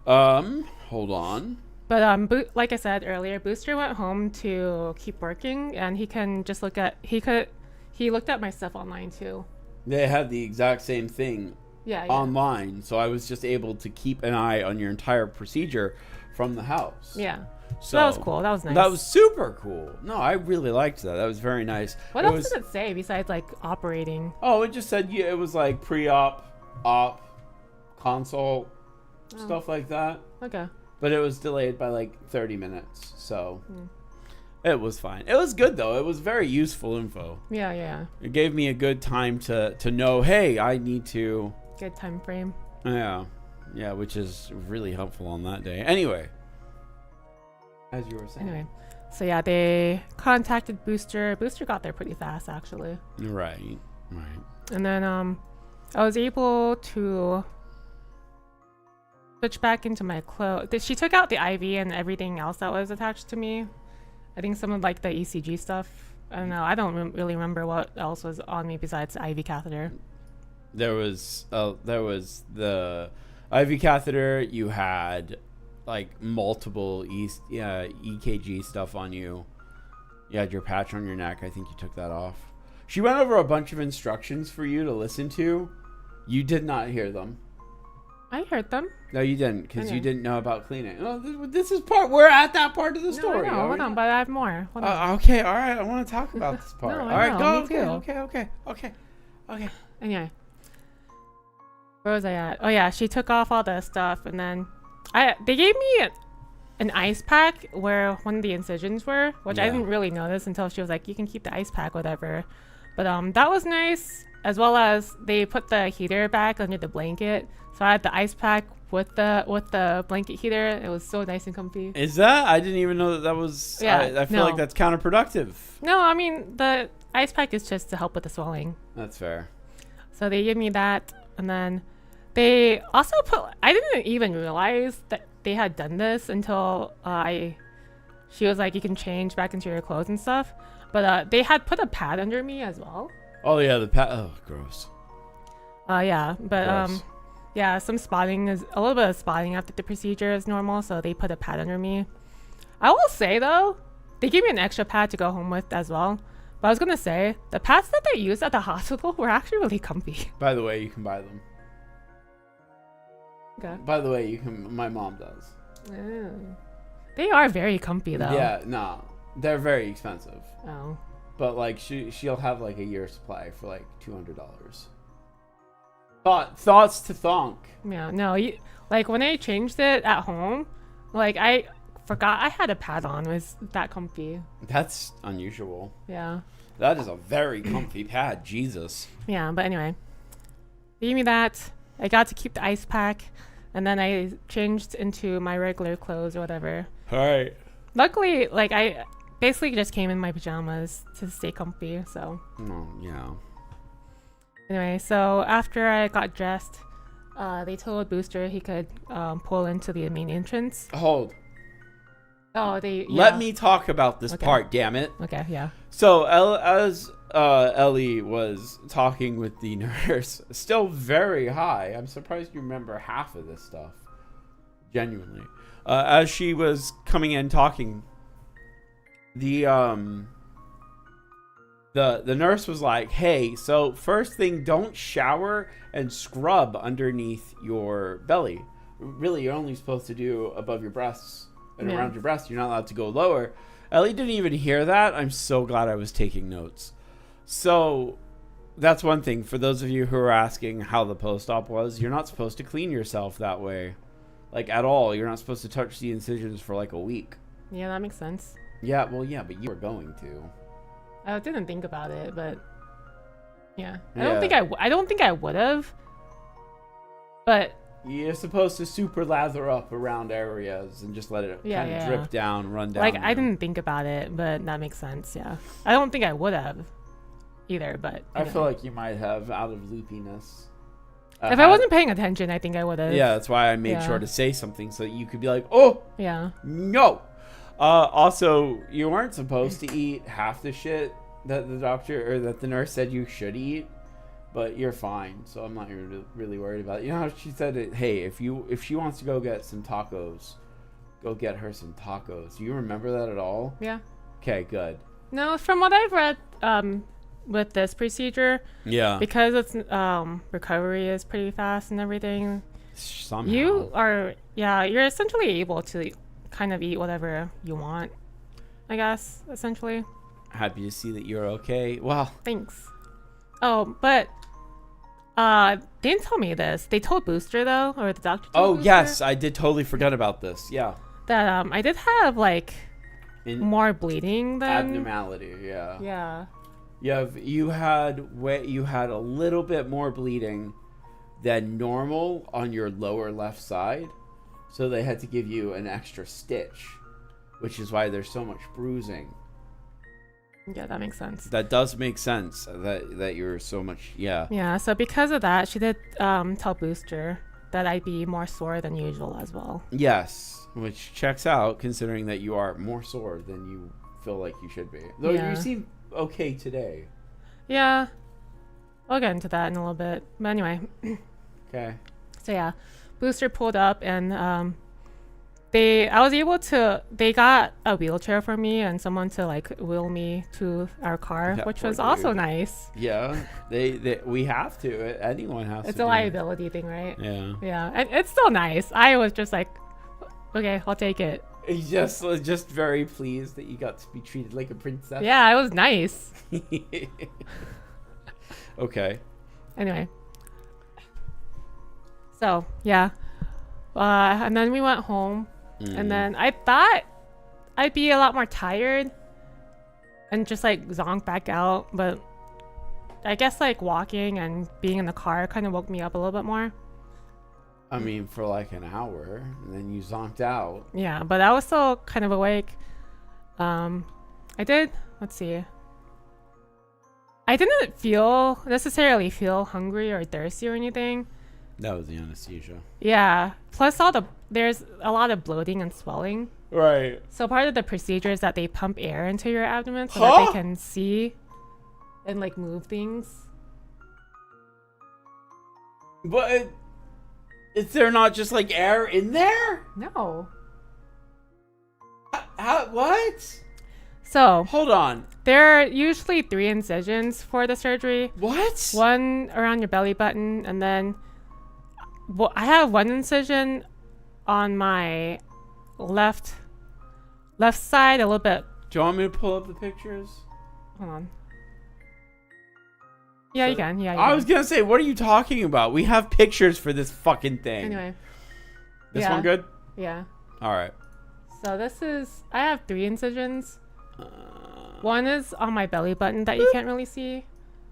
Hold on. But like I said earlier, Booster went home to keep working, and he looked at my stuff online too. They had the exact same thing online, so I was just able to keep an eye on your entire procedure from the house. Yeah. So that was cool. That was nice. That was super cool. No, I really liked that. That was very nice. What else did it say besides like operating? Oh, it just said it was like pre-op, op, consult, stuff like that. Okay. But it was delayed by like 30 minutes, so it was fine. It was good though. It was very useful info. Yeah. It gave me a good time to know, hey, I need to. Good time frame. Yeah, which is really helpful on that day. Anyway, as you were saying. Anyway, so yeah, they contacted Booster. Booster got there pretty fast, actually. Right. And then I was able to switch back into my clothes. She took out the IV and everything else that was attached to me. I think some of like the ECG stuff. I don't know. I don't really remember what else was on me besides the IV catheter. There was the IV catheter. You had like multiple EKG stuff on you. You had your patch on your neck. I think you took that off. She went over a bunch of instructions for you to listen to. You did not hear them. I heard them. No, you didn't, because you didn't know about cleaning. Oh, this is we're at that part of the story. No, hold on, but I have more. Okay, all right. I want to talk about this part. No, all right, go. Okay. Anyway, where was I at? Oh yeah, she took off all the stuff, and then they gave me an ice pack where one of the incisions were, which I didn't really notice until she was like, "You can keep the ice pack, whatever." But that was nice, as well as they put the heater back under the blanket. So I had the ice pack with the blanket heater. It was so nice and comfy. Is that? I didn't even know that was. Yeah, I feel like that's counterproductive. No, I mean the ice pack is just to help with the swelling. That's fair. So they gave me that, and then they also I didn't even realize that they had done this until she was like, you can change back into your clothes and stuff. But they had put a pad under me as well. Oh yeah, the pad. Oh, gross. Yeah, but gross. Yeah, a little bit of spotting after the procedure is normal, so they put a pad under me. I will say though, they gave me an extra pad to go home with as well. But I was gonna say, the pads that they used at the hospital were actually really comfy. By the way, you can buy them. Okay. By the way, you can. My mom does. Oh. They are very comfy though. Yeah, no, they're very expensive. Oh. But like she'll have like a year's supply for like $200. Thoughts to thonk. Yeah, no, like when I changed it at home, like I forgot I had a pad on. It was that comfy. That's unusual. Yeah. That is a very comfy pad. Jesus. Yeah, but anyway, they gave me that. I got to keep the ice pack, and then I changed into my regular clothes or whatever. All right. Luckily, like I basically just came in my pajamas to stay comfy. So. Oh yeah. Anyway, so after I got dressed, they told Booster he could pull into the main entrance. Hold. Oh, Let me talk about this part, damn it. Okay, yeah. So, as Ellie was talking with the nurse, still very high. I'm surprised you remember half of this stuff. Genuinely. As she was coming in talking, the nurse was like, hey, so first thing, don't shower and scrub underneath your belly. Really, you're only supposed to do above your breasts and around your breasts. You're not allowed to go lower. Ellie didn't even hear that. I'm so glad I was taking notes. So that's one thing. For those of you who are asking how the post-op was, you're not supposed to clean yourself that way. Like, at all. You're not supposed to touch the incisions for like a week. Yeah, that makes sense. Yeah, well, yeah, but you were going to. I didn't think about it, but yeah. I don't think I would have. But You're supposed to super lather up around areas and just let it kind of drip down, run down. Like, I didn't think about it, but that makes sense, yeah. I don't think I would have either, but... I feel like you might have out of loopiness. If I wasn't paying attention, I think I would have. Yeah, that's why I made sure to say something so that you could be like, oh, yeah, no. Also, you weren't supposed to eat half the shit that the doctor or that the nurse said you should eat, but you're fine. So I'm not really worried about it. You know how she said it? Hey, if she wants to go get some tacos, go get her some tacos. Do you remember that at all? Yeah. Okay, good. No, from what I've read, with this procedure, because it's recovery is pretty fast and everything. Somehow. You're essentially able to kind of eat whatever you want, I guess, essentially. Happy to see that you're okay. Well, thanks. Oh, but they didn't tell me this. They told Booster though, or the doctor told Booster, yes, I did totally forget about this. Yeah. That I did have like more bleeding than abnormality. Yeah. Yeah. You had a little bit more bleeding than normal on your lower left side, so they had to give you an extra stitch, which is why there's so much bruising. Yeah, that makes sense. That does make sense. That you're so much. Yeah. Yeah. So because of that, she did tell Booster that I'd be more sore than usual as well. Yes, which checks out considering that you are more sore than you feel like you should be. Though you seem okay today. Yeah, I'll get into that in a little bit, but anyway. Okay. So yeah, Booster pulled up and they got a wheelchair for me and someone to like wheel me to our car, which was also nice. Yeah, we have to. Anyone has to. It's a liability thing, right? Yeah, and it's still nice. I was just like, okay, I'll take it. Just very pleased that you got to be treated like a princess. Yeah, it was nice. Okay. Anyway. So, yeah. And then we went home. And then I thought I'd be a lot more tired and just like zonk back out. But I guess like walking and being in the car kind of woke me up a little bit more. I mean, for like an hour, and then you zonked out. Yeah, but I was still kind of awake. Let's see. I didn't necessarily feel hungry or thirsty or anything. That was the anesthesia. Yeah. Plus there's a lot of bloating and swelling. Right. So part of the procedure is that they pump air into your abdomen so that they can see and like move things. But is there not just like air in there? No. What? So hold on. There are usually 3 incisions for the surgery. What? One around your belly button, and then I have one incision on my left side, a little bit. Do you want me to pull up the pictures? Hold on. Yeah, you can. Yeah, I was gonna say, what are you talking about? We have pictures for this fucking thing. Anyway. This one good? Yeah. All right. So I have 3 incisions. One is on my belly button that you can't really see.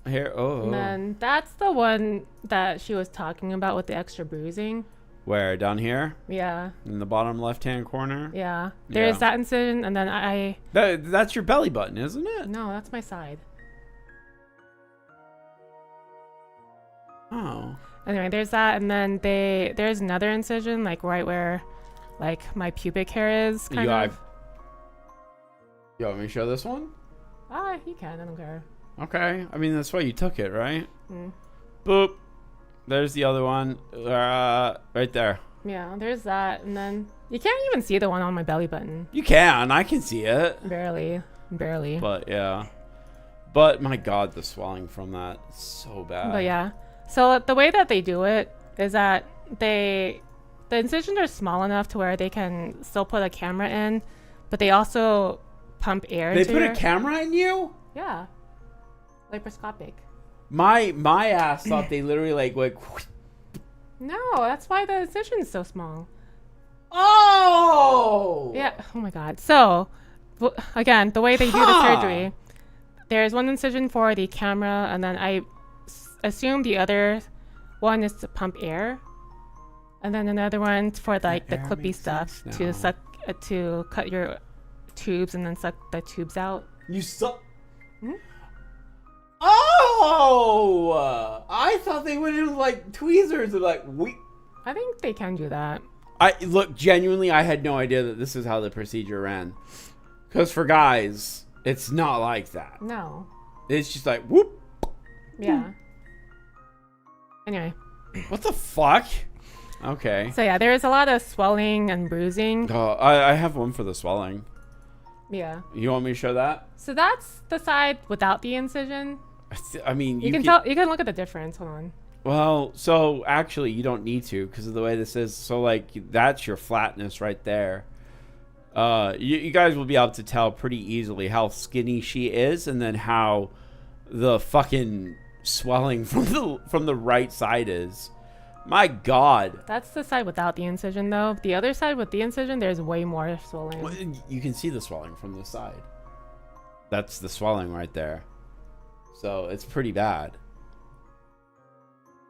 Here, And then that's the one that she was talking about with the extra bruising. Where? Down here? Yeah. In the bottom left-hand corner? Yeah. There's that incision, and then that's your belly button, isn't it? No, that's my side. Oh. Anyway, there's that, and then there's another incision, like right where, like my pubic hair is. You want me to show this one? You can. I don't care. Okay. I mean, that's why you took it, right? Mm. Boop. There's the other one. Right there. Yeah, there's that, and then you can't even see the one on my belly button. You can. I can see it. Barely. But yeah. But my God, the swelling from that is so bad. But yeah. So the way that they do it is that the incisions are small enough to where they can still put a camera in, but they also pump air. They put a camera in you? Yeah. Laparoscopic. My ass thought they literally like No, that's why the incision is so small. Oh! Yeah. Oh my God. So, again, the way they do the surgery, there's one incision for the camera, and then I assume the other one is to pump air. And then another one for like the air clippy makes stuff sense to now. suck to cut your tubes and then suck the tubes out. You suck. Hmm? Oh! I thought they went in with like tweezers and like I think they can do that. I look, genuinely, I had no idea that this is how the procedure ran. Because for guys, it's not like that. No. It's just like whoop. Yeah. Anyway. What the fuck? Okay. So yeah, there is a lot of swelling and bruising. Oh, I have one for the swelling. Yeah. You want me to show that? So that's the side without the incision. I mean, You can tell. You can look at the difference. Hold on. Well, so actually, you don't need to because of the way this is. So, like, that's your flatness right there. You guys will be able to tell pretty easily how skinny she is, and then how the fucking swelling from the right side is. My God. That's the side without the incision, though. The other side with the incision, there's way more swelling. Well, you can see the swelling from the side. That's the swelling right there. So it's pretty bad.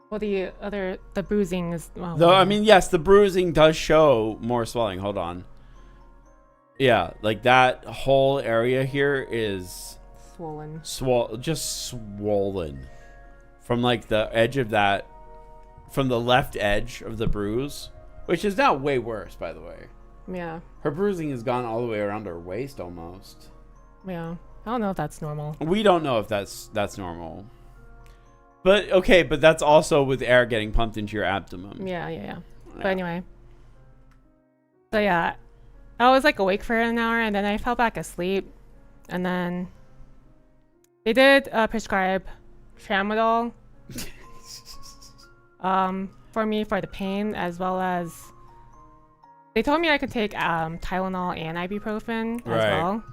Well, the bruising is. Well, Though, I mean, yes, the bruising does show more swelling. Hold on. Yeah, like that whole area here is swollen. Just swollen. From like the edge of that, from the left edge of the bruise, which is now way worse, by the way. Yeah. Her bruising has gone all the way around her waist almost. Yeah. I don't know if that's normal. We don't know if that's normal. But okay, but that's also with air getting pumped into your abdomen. Yeah. But anyway. So yeah, I was like awake for an hour and then I fell back asleep, and then they did prescribe tramadol for me for the pain, as well as they told me I could take Tylenol and ibuprofen as Right. well.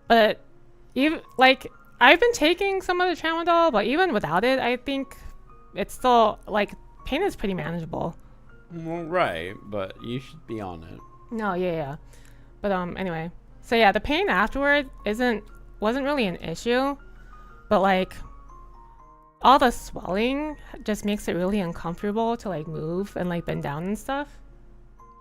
But even like I've been taking some of the tramadol, but even without it, I think it's still like pain is pretty manageable. Well, right, but you should be on it. No, yeah. But anyway. So yeah, the pain afterward wasn't really an issue, but like all the swelling just makes it really uncomfortable to like move and like bend down and stuff.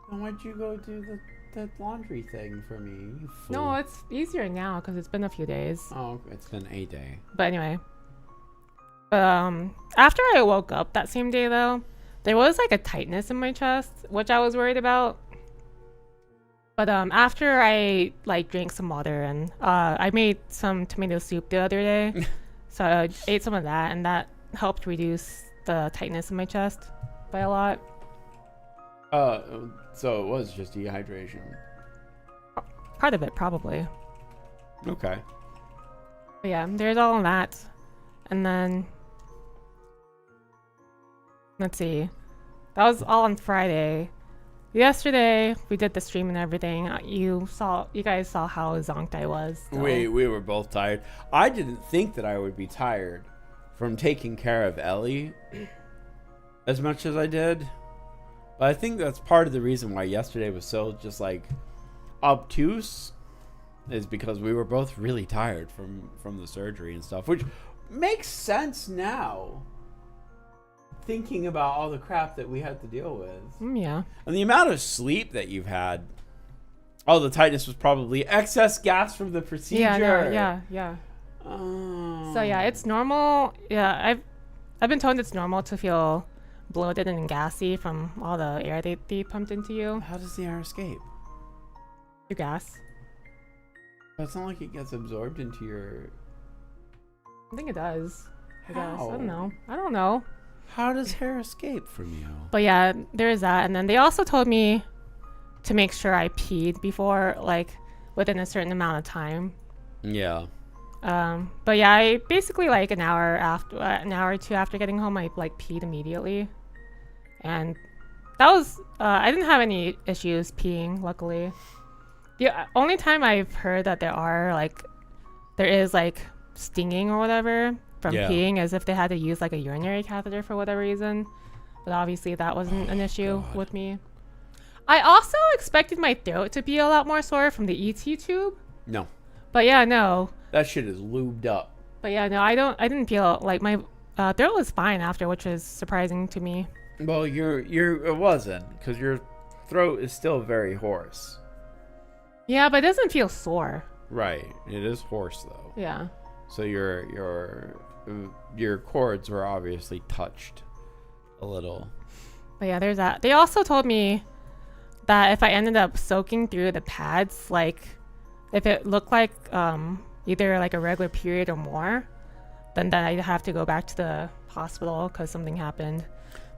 Then why'd you go do the laundry thing for me? You fool. No, it's easier now because it's been a few days. Oh, it's been a day. But anyway. After I woke up that same day though, there was like a tightness in my chest, which I was worried about. But after I like drank some water and I made some tomato soup the other day, so I ate some of that, and that helped reduce the tightness in my chest by a lot. So it was just dehydration. Part of it, probably. Okay. But yeah, there's all of that, and then let's see, that was all on Friday. Yesterday we did the stream and everything. You guys saw how zonked I was. So. We were both tired. I didn't think that I would be tired from taking care of Ellie as much as I did. But I think that's part of the reason why yesterday was so just like obtuse, is because we were both really tired from the surgery and stuff, which makes sense now, thinking about all the crap that we had to deal with. Yeah. And the amount of sleep that you've had. Oh, the tightness was probably excess gas from the procedure. Yeah. Oh. So yeah, it's normal. Yeah, I've been told it's normal to feel bloated and gassy from all the air they pumped into you. How does the air escape? Your gas. But it's not like it gets absorbed into your... I think it does. I guess. How? I don't know. How does hair escape from you? But yeah, there is that. And then they also told me to make sure I peed before, like, within a certain amount of time. Yeah. But yeah, I basically like an hour or two after getting home, I like peed immediately. And that was, I didn't have any issues peeing, luckily. The only time I've heard that there is like stinging or whatever from peeing is if they had to use like a urinary catheter for whatever reason. But obviously that wasn't an issue with me. I also expected my throat to be a lot more sore from the ET tube. No. But yeah, no. That shit is lubed up. But yeah, no, I didn't feel like my throat was fine after, which was surprising to me. Well, it wasn't, because your throat is still very hoarse. Yeah, but it doesn't feel sore. Right. It is hoarse though. Yeah. So your cords were obviously touched a little. But yeah, there's that. They also told me that if I ended up soaking through the pads, like if it looked like either like a regular period or more, then I'd have to go back to the hospital because something happened.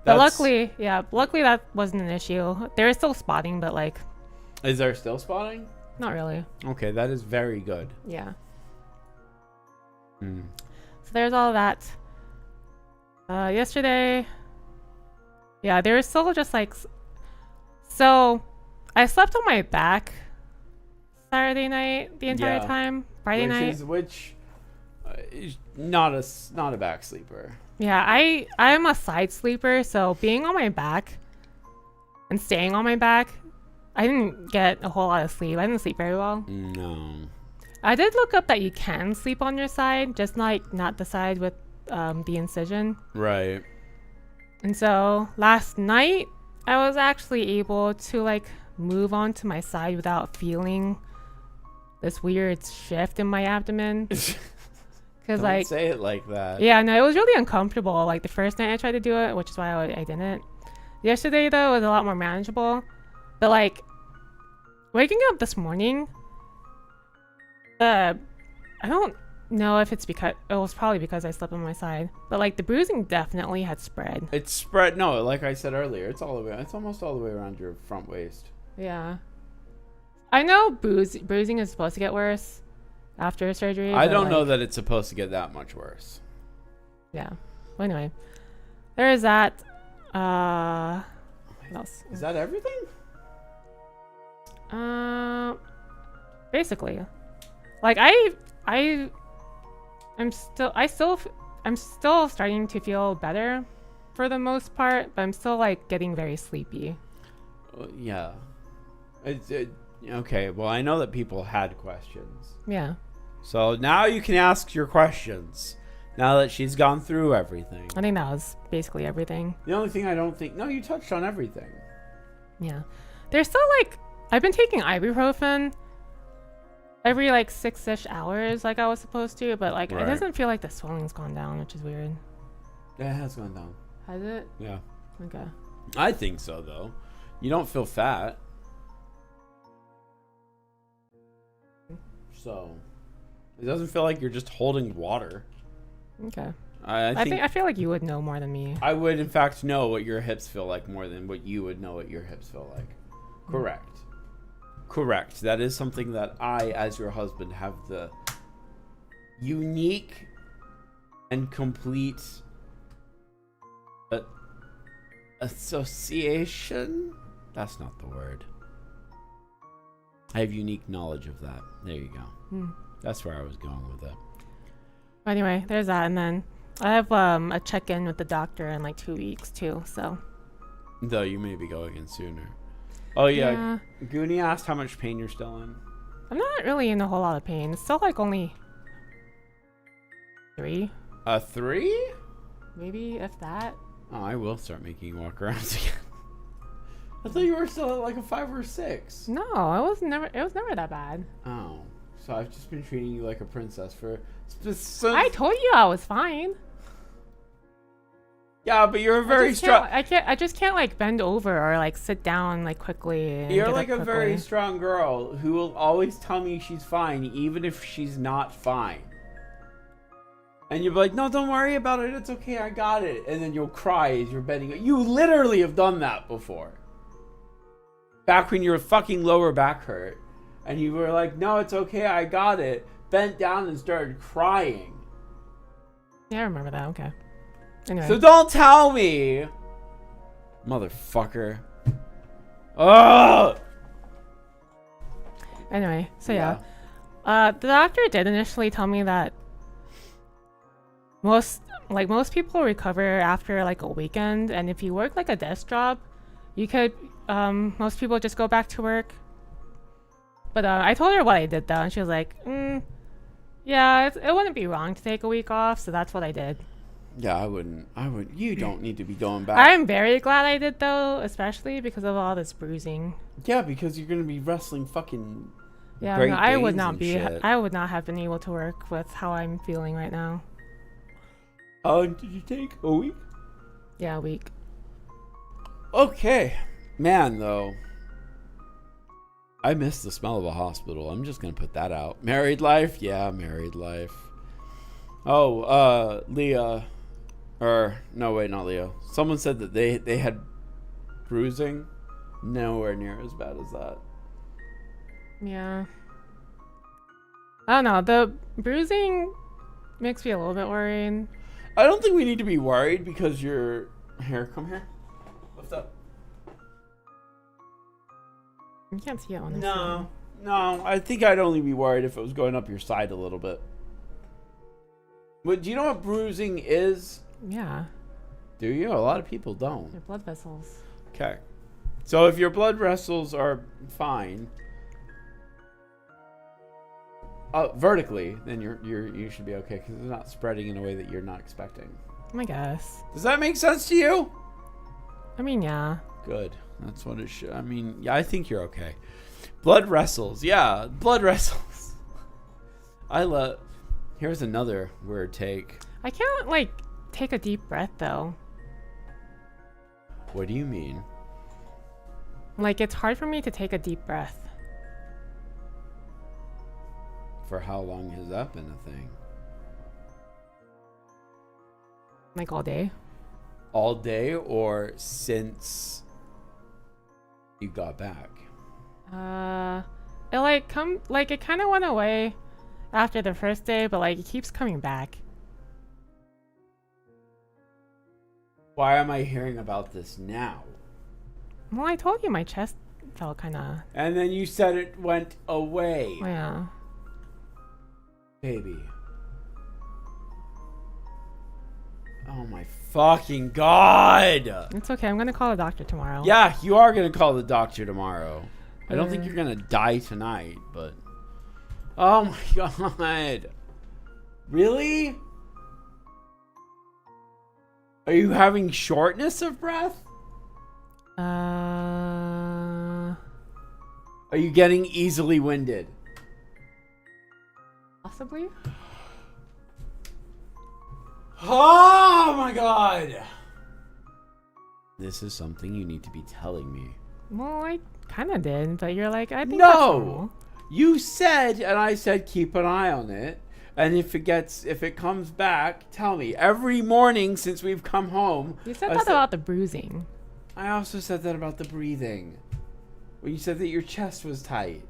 But luckily that wasn't an issue. There is still spotting, but like. Is there still spotting? Not really. Okay, that is very good. Yeah. Hmm. So there's all that. Yesterday, yeah, there was still just like. So, I slept on my back Saturday night the entire time. Friday night. Which is not a back sleeper. Yeah, I'm a side sleeper, so being on my back and staying on my back, I didn't get a whole lot of sleep. I didn't sleep very well. No. I did look up that you can sleep on your side, just not the side with the incision. Right. And so last night, I was actually able to like move onto my side without feeling this weird shift in my abdomen. Because like say it like that. Yeah, no, it was really uncomfortable. Like the first night I tried to do it, which is why I didn't. Yesterday though was a lot more manageable. But like waking up this morning, I don't know if it's because it was probably because I slept on my side, but like the bruising definitely had spread. It's spread. No, like I said earlier, it's almost all the way around your front waist. Yeah, I know bruising is supposed to get worse after surgery. I don't know that it's supposed to get that much worse. Yeah. Well, anyway, there is that. What else? Is that everything? Basically, like I'm still starting to feel better for the most part, but I'm still like getting very sleepy. Yeah. Okay, well, I know that people had questions. Yeah. So now you can ask your questions. Now that she's gone through everything. I think that was basically everything. The only thing I don't think... No, you touched on everything. Yeah. There's still like... I've been taking ibuprofen every like 6-ish hours like I was supposed to, but like it doesn't feel like the swelling's gone down, which is weird. It has gone down. Has it? Yeah. Okay. I think so, though. You don't feel fat. So... It doesn't feel like you're just holding water. Okay. I feel like you would know more than me. I would, in fact, know what your hips feel like more than what you would know what your hips feel like. Correct. Correct. That is something that I, as your husband, have the unique and complete association. That's not the word. I have unique knowledge of that. There you go. That's where I was going with it. Anyway, there's that, and then I have a check-in with the doctor in like 2 weeks too. So. Though you may be going in sooner. Oh yeah. Goonie asked how much pain you're still in. I'm not really in a whole lot of pain. It's still like only 3. 3? Maybe if that. Oh, I will start making you walk around again. I thought you were still at like a 5 or 6. No, it was never that bad. Oh, so I've just been treating you like a princess for. I told you I was fine. Yeah, but you're very strong. I just can't like bend over or like sit down like quickly. And you're like a very strong girl who will always tell me she's fine, even if she's not fine. And you'll be like, no, don't worry about it. It's okay. I got it. And then you'll cry as you're bending. You literally have done that before. Back when your fucking lower back hurt. And you were like, no, it's okay. I got it. Bent down and started crying. Yeah, I remember that. Okay. Anyway. So don't tell me. Motherfucker. Ugh! Anyway, so yeah. The doctor did initially tell me that most people recover after like a weekend, and if you work like a desk job, you could most people just go back to work. But I told her what I did though, and she was like, yeah, it wouldn't be wrong to take a week off, so that's what I did. Yeah, I wouldn't. You don't need to be going back. I'm very glad I did though, especially because of all this bruising. Yeah, because you're gonna be wrestling fucking. Yeah, Great no, I would Danes not and be. shit. I would not have been able to work with how I'm feeling right now. How long did you take? A week? Yeah, a week. Okay. Man, though. I miss the smell of a hospital. I'm just gonna put that out. Married life? Yeah, married life. Oh, Leah. Or, no, wait, not Leah. Someone said that they had bruising. Nowhere near as bad as that. Yeah. I don't know. The bruising makes me a little bit worried. I don't think we need to be worried because your hair. Come here. Lift up. You can't see it on this. No. I think I'd only be worried if it was going up your side a little bit. But do you know what bruising is? Yeah. Do you? A lot of people don't. Your blood vessels. Okay. So if your blood vessels are fine, vertically, then you should be okay because it's not spreading in a way that you're not expecting. I guess. Does that make sense to you? I mean, yeah. Good. That's what it should. I mean, yeah, I think you're okay. Blood vessels. Yeah, blood vessels. Here's another word take. I can't like take a deep breath though. What do you mean? Like it's hard for me to take a deep breath. For how long has that been a thing? Like all day. All day or since you got back? It kind of went away after the first day, but like it keeps coming back. Why am I hearing about this now? Well, I told you my chest felt kind of. And then you said it went away. Yeah. Baby. Oh my fucking god! It's okay. I'm gonna call the doctor tomorrow. Yeah, you are gonna call the doctor tomorrow. I don't think you're gonna die tonight, but... Oh my god. Really? Are you having shortness of breath? Are you getting easily winded? Possibly. Oh my god! This is something you need to be telling me. Well, I kind of did, but you're like, I think No! that's normal. You said, and I said keep an eye on it. And if it comes back, tell me. Every morning since we've come home. You said that about the bruising. I also said that about the breathing. When you said that your chest was tight.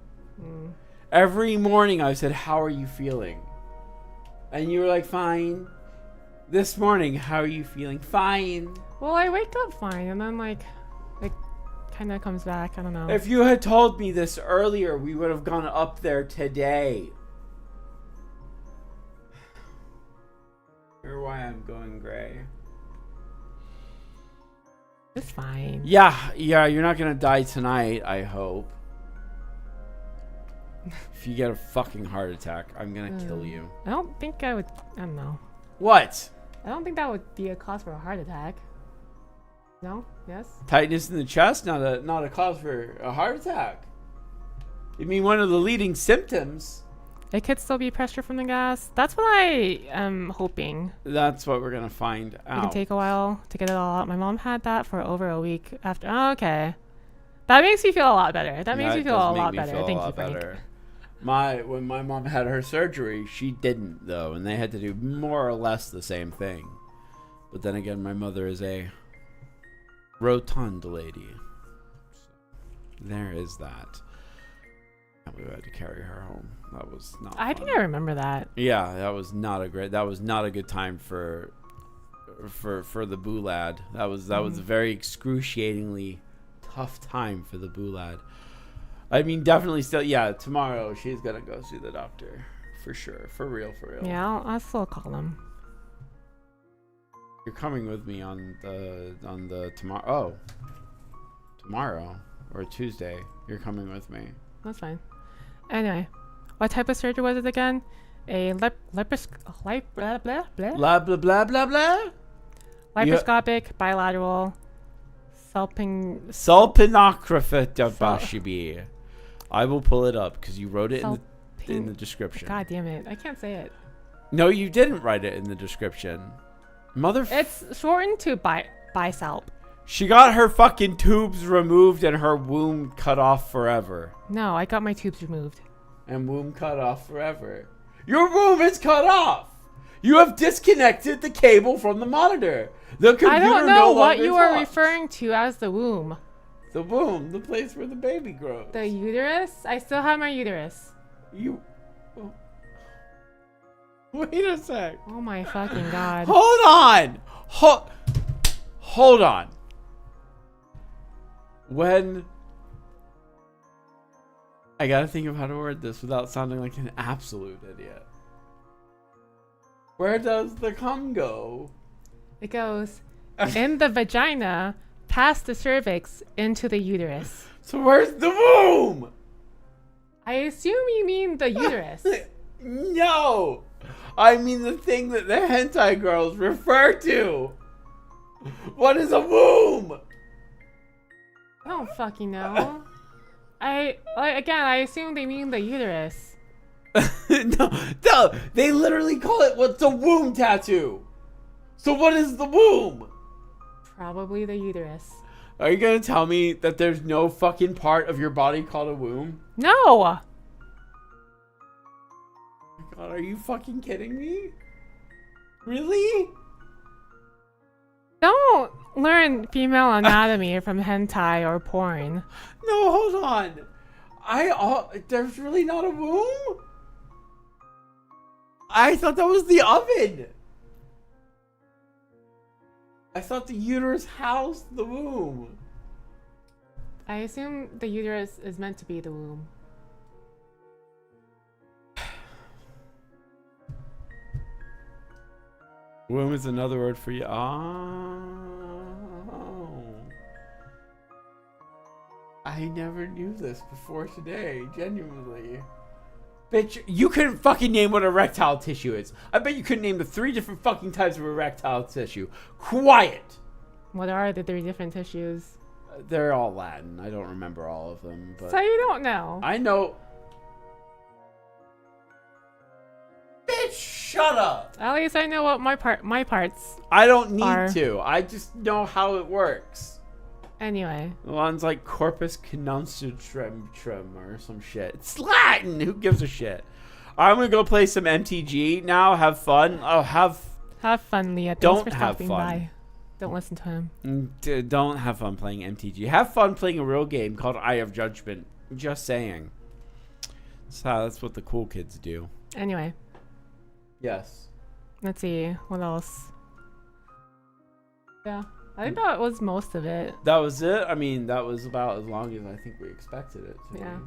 Every morning I said, how are you feeling? And you were like, fine. This morning, how are you feeling? Fine. Well, I wake up fine, and then like it kind of comes back. I don't know. If you had told me this earlier, we would have gone up there today. Here's why I'm going gray. It's fine. Yeah, you're not gonna die tonight, I hope. If you get a fucking heart attack, I'm gonna kill you. I don't think I would. I don't know. What? I don't think that would be a cause for a heart attack. No? Yes? Tightness in the chest, not a cause for a heart attack. You mean one of the leading symptoms? It could still be pressure from the gas. That's what I am hoping. That's what we're gonna find out. It can take a while to get it all out. My mom had that for over a week after. Oh, okay. That makes me feel a lot better. That makes me feel a lot better. Thank you, Frank. When my mom had her surgery, she didn't though, and they had to do more or less the same thing. But then again, my mother is a rotund lady. So there is that. And we had to carry her home. That was not. I think I remember that. Yeah, that was not a good time for the boo lad. That was a very excruciatingly tough time for the boo lad. I mean, definitely still, yeah, tomorrow she's gonna go see the doctor. For sure. For real. Yeah, I'll still call them. You're coming with me on the tomorrow. Oh. Tomorrow or Tuesday. You're coming with me. That's fine. Anyway, what type of surgery was it again? A blah, blah, blah, blah. Blah blah blah blah blah. Laparoscopic, bilateral, Sulpinocraphidabashibi. I will pull it up because you wrote it in the description. God damn it. I can't say it. No, you didn't write it in the description. It's shortened to bisalp. She got her fucking tubes removed and her womb cut off forever. No, I got my tubes removed. And womb cut off forever. Your womb is cut off! You have disconnected the cable from the monitor. The computer I don't know what longer you are talks. referring to as the womb. The womb, the place where the baby grows. The uterus? I still have my uterus. You... Oh. Wait a sec. Oh my fucking god. Hold on! Hold on. When... I gotta think of how to word this without sounding like an absolute idiot. Where does the cum go? It goes in the vagina, past the cervix, into the uterus. So where's the womb? I assume you mean the uterus. No! I mean the thing that the hentai girls refer to. What is a womb? I don't fucking know. I assume they mean the uterus. no, they literally call it what's a womb tattoo. So what is the womb? Probably the uterus. Are you gonna tell me that there's no fucking part of your body called a womb? No! Oh my God, are you fucking kidding me? Really? Don't learn female anatomy from hentai or porn. No, hold on. There's really not a womb? I thought that was the oven. I thought the uterus housed the womb. I assume the uterus is meant to be the womb. Womb is another word for you. Oh. I never knew this before today, genuinely. Bitch, you couldn't fucking name what erectile tissue is. I bet you couldn't name the 3 different fucking types of erectile tissue. Quiet! What are the 3 different tissues? They're all Latin. I don't remember all of them. But So you don't know. I know. Bitch, shut up! At least I know what my parts. I don't need are. to. I just know how it works. Anyway. The one's like corpus callosum or some shit. It's Latin. Who gives a shit? I'm gonna go play some MTG now. Have fun. Oh, have fun, Leah. Thanks Don't for have stopping fun. by. Don't listen to him. Don't have fun playing MTG. Have fun playing a real game called Eye of Judgment. Just saying. That's what the cool kids do. Anyway. Yes. Let's see. What else? Yeah. I think that was most of it. That was it? I mean, that was about as long as I think we expected it to Yeah. be.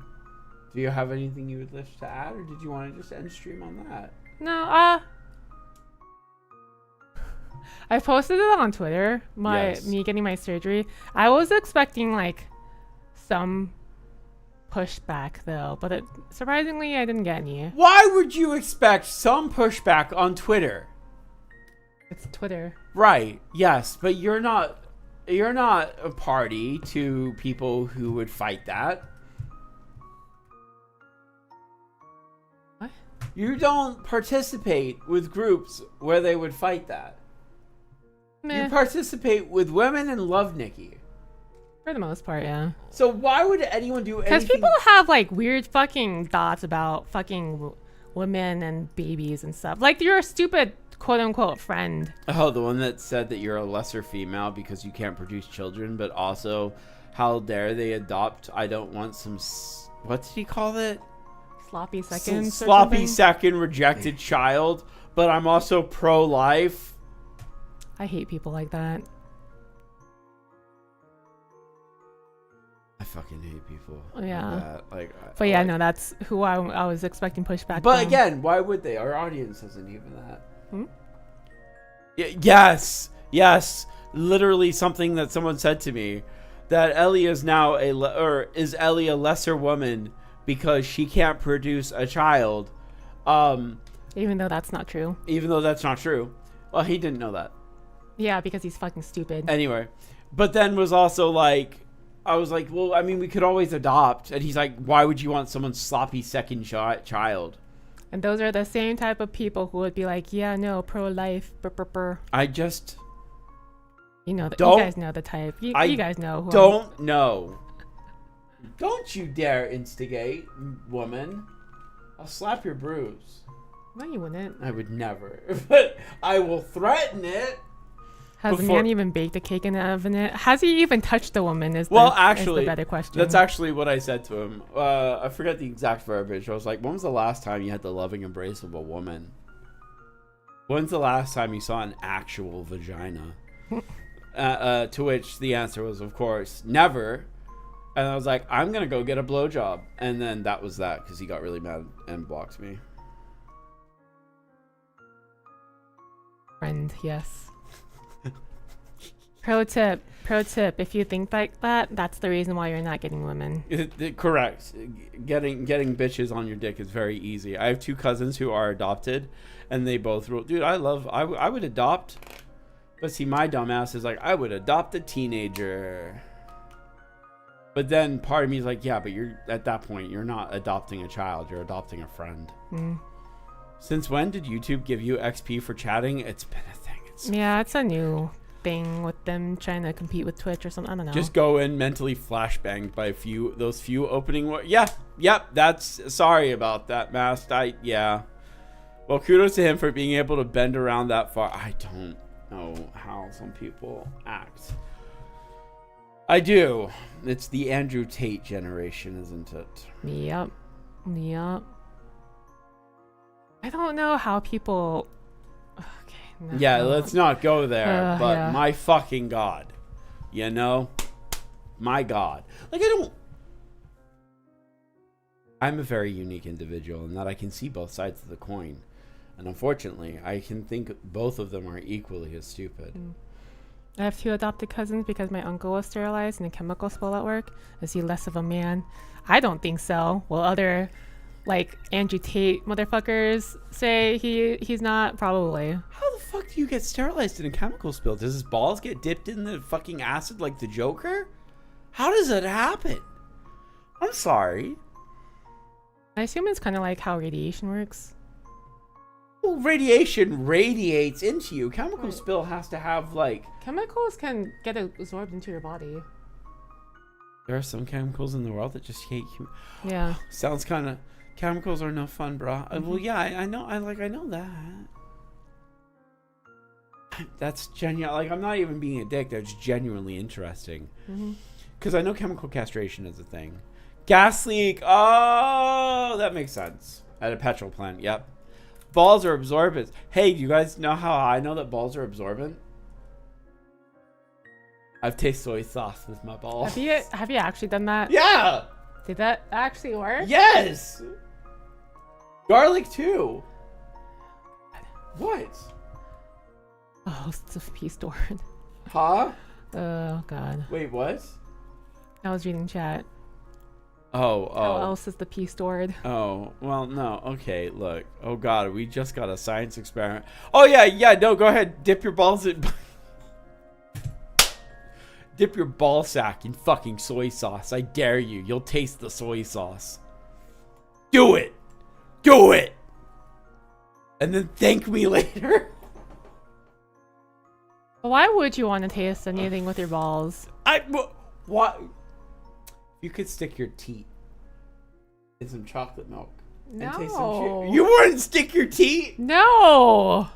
Do you have anything you would wish to add, or did you want to just end stream on that? No, I posted it on Twitter. Me getting my surgery. I was expecting like some pushback though, but surprisingly I didn't get any. Why would you expect some pushback on Twitter? It's Twitter. Right. Yes, but you're not a party to people who would fight that. What? You don't participate with groups where they would fight that. Meh. You participate with women and love Nikki. For the most part, yeah. So why would anyone do anything? Because people have like weird fucking thoughts about fucking women and babies and stuff. Like you're a stupid quote unquote friend. Oh, the one that said that you're a lesser female because you can't produce children, but also how dare they adopt? I don't want some. What did he call it? Sloppy seconds. Sloppy second rejected child. But I'm also pro-life. I hate people like that. I fucking hate people. Yeah. Like that. But yeah, no, that's who I was expecting pushback But from. again, why would they? Our audience isn't even that. Hmm? Yes. Literally something that someone said to me, that Ellie is now is Ellie a lesser woman because she can't produce a child? Even though that's not true. Even though that's not true. Well, he didn't know that. Yeah, because he's fucking stupid. Anyway, but then was also like, I was like, well, I mean, we could always adopt. And he's like, why would you want someone's sloppy second child? And those are the same type of people who would be like, yeah, no, pro-life. Burr, burr, burr. I just You guys know the type. You guys know who don't know. Don't you dare instigate, woman. I'll slap your bruise. No, you wouldn't. I would never. But I will threaten it. Has the man even baked a cake in the oven? Has he even touched the woman? Is the better question. That's actually what I said to him. I forget the exact verbiage. I was like, when was the last time you had the loving embrace of a woman? When's the last time you saw an actual vagina? To which the answer was, of course, never. And I was like, I'm going to go get a blowjob. And then that was that, because he got really mad and blocked me. Friend, yes. Pro tip, if you think like that, that's the reason why you're not getting women. Correct. Getting bitches on your dick is very easy. I have 2 cousins who are adopted, and they both rule. Dude, I would adopt. But see, my dumbass is like, I would adopt a teenager. But then part of me is like, yeah, but you're at that point, you're not adopting a child, you're adopting a friend. Since when did YouTube give you XP for chatting? It's been a thing. It's a new thing with them trying to compete with Twitch or something. I don't know. Just go in mentally flashbanged by those few opening words. Yep. That's sorry about that, Mast. Well, kudos to him for being able to bend around that far. I don't know how some people act. I do. It's the Andrew Tate generation, isn't it? Yep. I don't know how people. Okay. No. Yeah, let's not go there. But my fucking God, my God. Like I'm a very unique individual in that I can see both sides of the coin, and unfortunately, I can think both of them are equally as stupid. I have 2 adopted cousins because my uncle was sterilized and a chemical spill at work. Is he less of a man? I don't think so. Well, other like Andrew Tate motherfuckers say he's not. Probably. How the fuck do you get sterilized in a chemical spill? Does his balls get dipped in the fucking acid like the Joker? How does that happen? I'm sorry. I assume it's kind of like how radiation works. Well, radiation radiates into you. Chemical spill has to have like... Chemicals can get absorbed into your body. There are some chemicals in the world that just hate you. Yeah. Sounds kind of... Chemicals are no fun, brah. Well, yeah, I know. I know that. That's genuine. Like, I'm not even being a dick. That's genuinely interesting. Because I know chemical castration is a thing. Gas leak. Oh, that makes sense. At a petrol plant. Yep. Balls are absorbent. Hey, do you guys know how I know that balls are absorbent? I've tasted soy sauce with my balls. Have you actually done that? Yeah. Did that actually work? Yes. Garlic too. What? Oh, it's a pee stored. Huh? Oh God. Wait, what? I was reading chat. Oh. How else is the pee stored? Oh, well, no. Okay, look. Oh God, we just got a science experiment. Oh yeah. No, go ahead. Dip your balls in. Dip your ball sack in fucking soy sauce. I dare you. You'll taste the soy sauce. Do it. Do it. And then thank me later. Why would you want to taste anything with your balls? What? You could stick your teeth in some chocolate milk. No. And taste some shit. You wouldn't stick your teeth? No.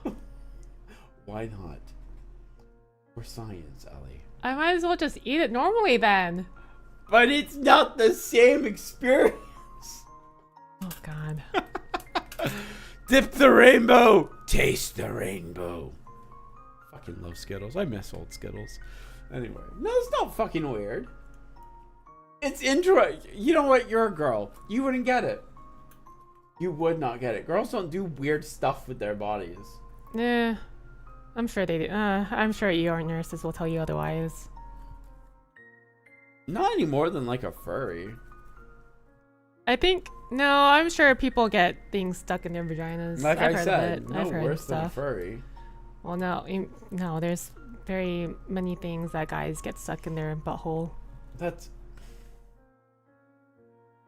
Why not? For science, Ellie. I might as well just eat it normally then. But it's not the same experience. Oh God. Dip the rainbow. Taste the rainbow. Fucking love Skittles. I miss old Skittles. Anyway. No, it's not fucking weird. It's interesting. You know what? You're a girl. You wouldn't get it. You would not get it. Girls don't do weird stuff with their bodies. Yeah. I'm sure they do. I'm sure ER nurses will tell you otherwise. Not any more than like a furry. I think no. I'm sure people get things stuck in their vaginas. Like I've I heard said, of it. no I've heard worse than a stuff. furry. Well, no. There's very many things that guys get stuck in their butthole. That's.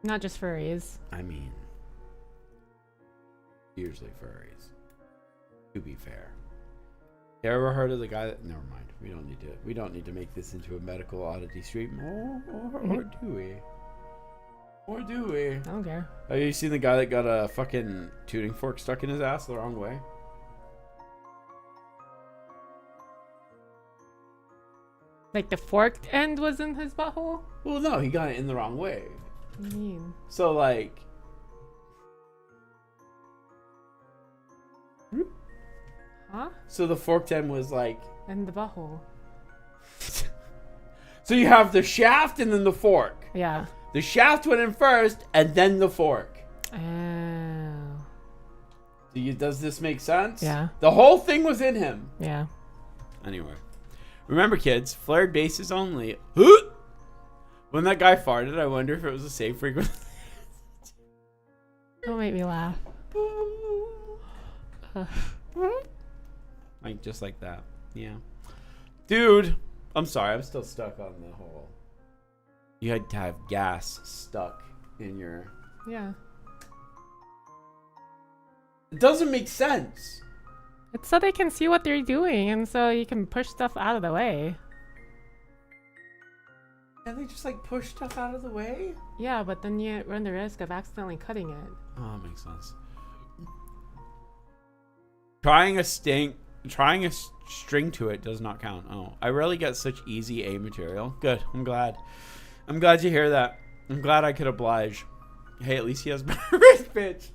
Not just furries. I mean, usually furries. To be fair. You ever heard of the guy that? Never mind. We don't need to make this into a medical oddity stream. Or do we? Or do we? I don't care. Have you seen the guy that got a fucking tuning fork stuck in his ass the wrong way? Like the forked end was in his butthole? Well, no, he got it in the wrong way. What do you mean? So, like... Huh? So the forked end was like... In the butthole. So you have the shaft and then the fork. Yeah. The shaft went in first and then the fork. Oh. Does this make sense? Yeah. The whole thing was in him. Yeah. Anyway. Remember, kids, flared bases only. When that guy farted, I wonder if it was a safe frequency. Don't make me laugh. Like, just like that. Yeah. Dude, I'm sorry. I'm still stuck on the whole... You had to have gas stuck in your... Yeah. It doesn't make sense. It's so they can see what they're doing, and so you can push stuff out of the way. And they just, like, push stuff out of the way? Yeah, but then you run the risk of accidentally cutting it. Oh, that makes sense. Trying a string to it does not count. Oh, I rarely get such easy A material. Good. I'm glad. I'm glad to hear that. I'm glad I could oblige. Hey, at least he has better wrist, bitch.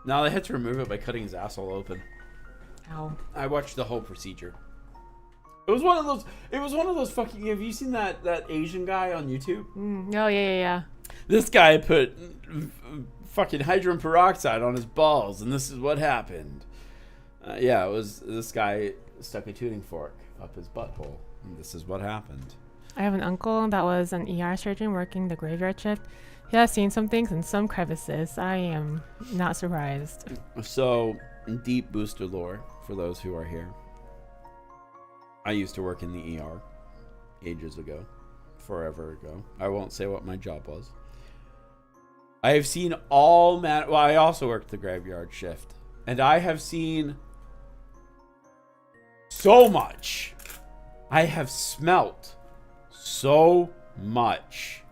Now they had to remove it by cutting his asshole open. Ow. I watched the whole procedure. It was one of those fucking... Have you seen that Asian guy on YouTube? Oh, yeah. This guy put fucking hydrogen peroxide on his balls, and this is what happened. Yeah, it was... This guy stuck a tuning fork up his butthole, and this is what happened. I have an uncle that was an ER surgeon working the graveyard shift. He has seen some things in some crevices. I am not surprised. So, deep booster lore for those who are here. I used to work in the ER ages ago, forever ago. I won't say what my job was. I have seen well, I also worked the graveyard shift, and I have seen so much. I have smelt so much.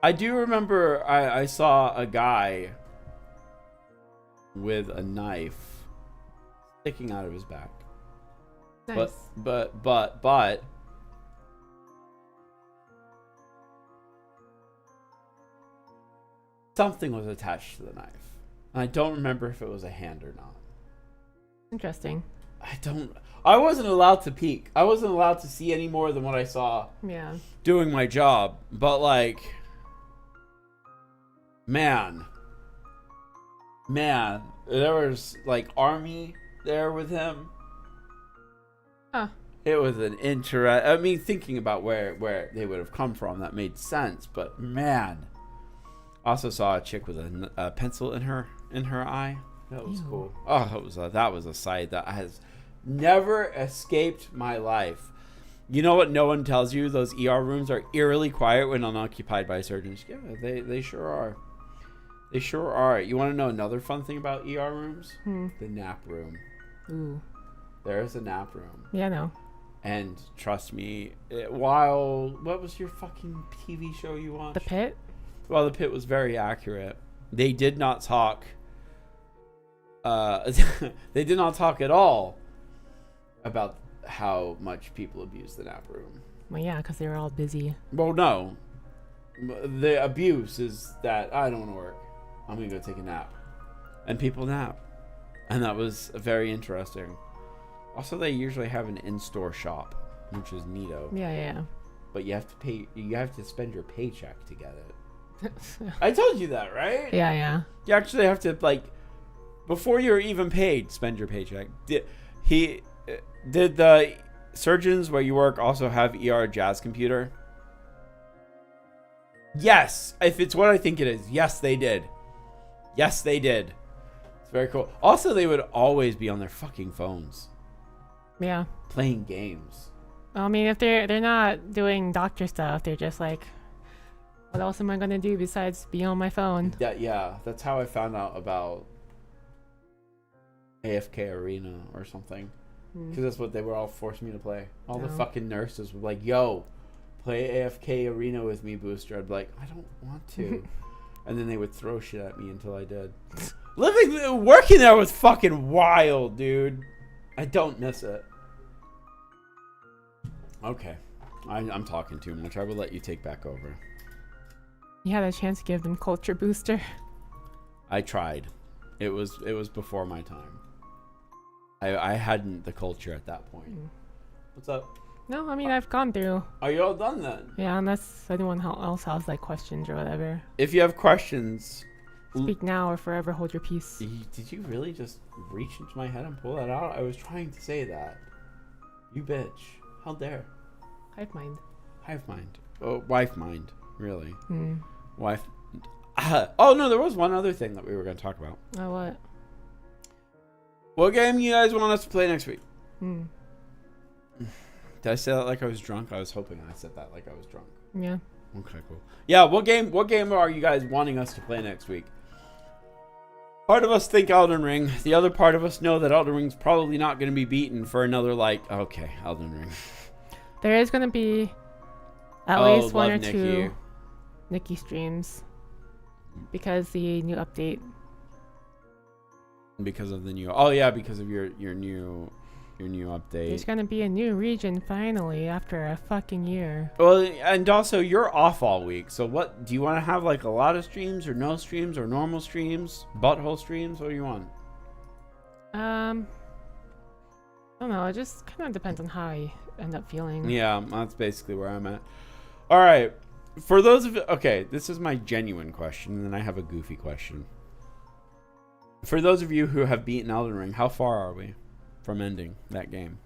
I do remember I saw a guy with a knife sticking out of his back. Nice. But something was attached to the knife. And I don't remember if it was a hand or not. Interesting. I wasn't allowed to peek. I wasn't allowed to see any more than what I saw Yeah. doing my job. But like, man, there was like army there with him. Huh. It was an thinking about where they would have come from, that made sense. But man, also saw a chick with a pencil in her eye. That was cool. Oh, that was a sight that has never escaped my life. You know what no one tells you? Those ER rooms are eerily quiet when unoccupied by surgeons. Yeah, they sure are. They sure are. You want to know another fun thing about ER rooms? The nap room. Ooh. There's a nap room. Yeah, no. And trust me, what was your fucking TV show you watched? The Pit? Well, The Pit was very accurate. They did not talk. They did not talk at all about how much people abuse the nap room. Well, yeah, because they were all busy. Well, no. The abuse is that I don't want to work. I'm going to go take a nap. And people nap. And that was very interesting. Also, they usually have an in-store shop, which is neato. Yeah. But you have to pay. You have to spend your paycheck to get it. I told you that, right? Yeah. You actually have to, like, before you're even paid, spend your paycheck. Did the surgeons where you work also have ER jazz computer? Yes, if it's what I think it is. Yes, they did. Yes, they did. It's very cool. Also, they would always be on their fucking phones. Yeah. Playing games. I mean, if they're not doing doctor stuff, they're just like, what else am I gonna do besides be on my phone? Yeah, that's how I found out about AFK Arena or something. Because that's what they were all forcing me to play. All the fucking nurses were like, yo, play AFK Arena with me, Booster. I'd be like, I don't want to. And then they would throw shit at me until I did. Working there was fucking wild, dude. I don't miss it. Okay. I'm talking too much. I will let you take back over. You had a chance to give them culture booster. I tried. It was before my time. I hadn't the culture at that point. What's up? No, I mean, I've gone through. Are you all done then? Yeah, unless anyone else has like questions or whatever. If you have questions, Speak now or forever hold your peace. did you really just reach into my head and pull that out? I was trying to say that. You bitch. How dare. Hive mind. Hive mind. Oh, wife mind. Really. Wife. Oh, no, there was one other thing that we were going to talk about. Oh, what? What game you guys want us to play next week? Did I say that like I was drunk? I was hoping I said that like I was drunk. Yeah. Okay, cool. Yeah, what game are you guys wanting us to play next week? Part of us think Elden Ring. The other part of us know that Elden Ring's probably not going to be beaten for another, okay, Elden Ring. There is going to be at least one or Nikki. two Nikki streams. Because the new update. Because of the new... because of your new update. There's going to be a new region finally after a fucking year. Well, and also you're off all week. So what do you want to have, like a lot of streams or no streams or normal streams, butthole streams? What do you want? I don't know. It just kind of depends on how I end up feeling. Yeah, that's basically where I'm at. All right. For those of you... Okay, this is my genuine question, and then I have a goofy question. For those of you who have beaten Elden Ring, how far are we from ending that game?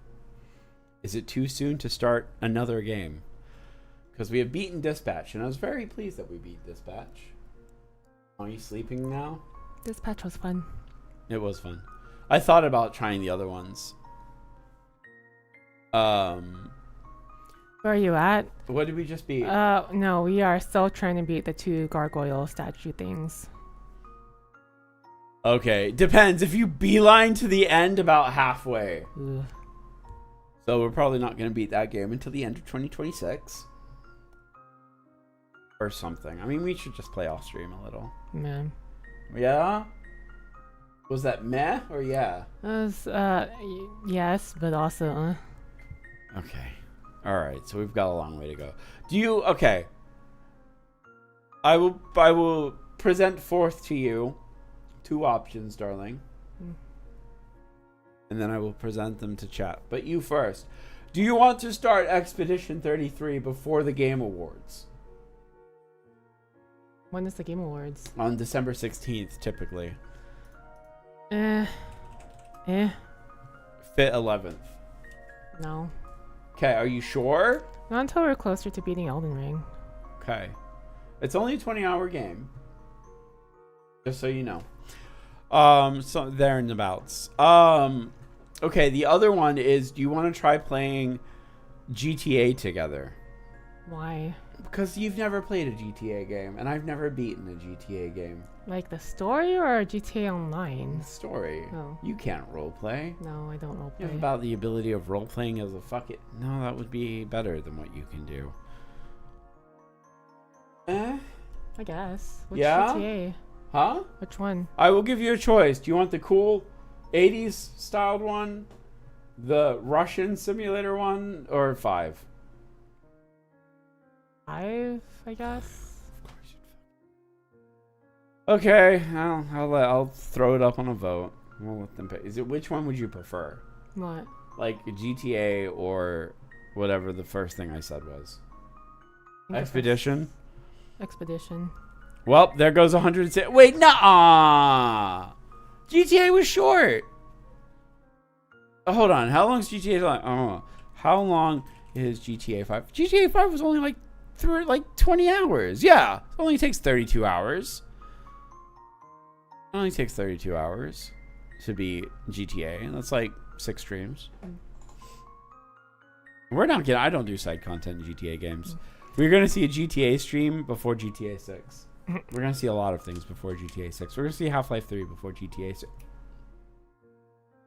Is it too soon to start another game? Because we have beaten Dispatch, and I was very pleased that we beat Dispatch. Are you sleeping now? Dispatch was fun. It was fun. I thought about trying the other ones. Where are you at? What did we just beat? No, we are still trying to beat the 2 gargoyle statue things. Okay, depends. If you beeline to the end about halfway. Ugh. So we're probably not going to beat that game until the end of 2026. Or something. I mean, we should just play off stream a little. Man. Yeah? Was that meh or yeah? It was, yes, but also, Okay. Alright, so we've got a long way to go. Okay. I will present forth to you 2 options, darling. And then I will present them to chat. But you first. Do you want to start Expedition 33 before the Game Awards? when is the Game Awards? On December 16th, typically. Eh. 11th. No. Okay, are you sure? Not until we're closer to beating Elden Ring. Okay. It's only a 20-hour game. Just so you know. So there and abouts. Okay, the other one is, do you want to try playing GTA together? Why? Because you've never played a GTA game, and I've never beaten a GTA game. Like the story or GTA Online? The story. Oh. You can't roleplay. No, I don't roleplay. You have about the ability of roleplaying as a fuck it. No, that would be better than what you can do. I guess. Which Yeah? GTA? Huh? Which one? I will give you a choice. Do you want the cool 80s styled one, the Russian simulator one, or 5? 5, I guess. Of course you'd. Okay, I'll throw it up on a vote. We'll let them pick. Which one would you prefer? What? Like GTA or whatever the first thing I said was. Expedition. Expedition. Well, there goes 106. Wait, nah. GTA was short. Hold on. How long is GTA long? Oh, how long is GTA 5? GTA 5 was only like through like 20 hours. Yeah, it only takes 32 hours. It only takes 32 hours to be GTA. That's like 6 streams. We're not getting. I don't do side content in GTA games. We're gonna see a GTA stream before GTA 6. We're gonna see a lot of things before GTA 6. We're gonna see Half-Life 3 before GTA 6.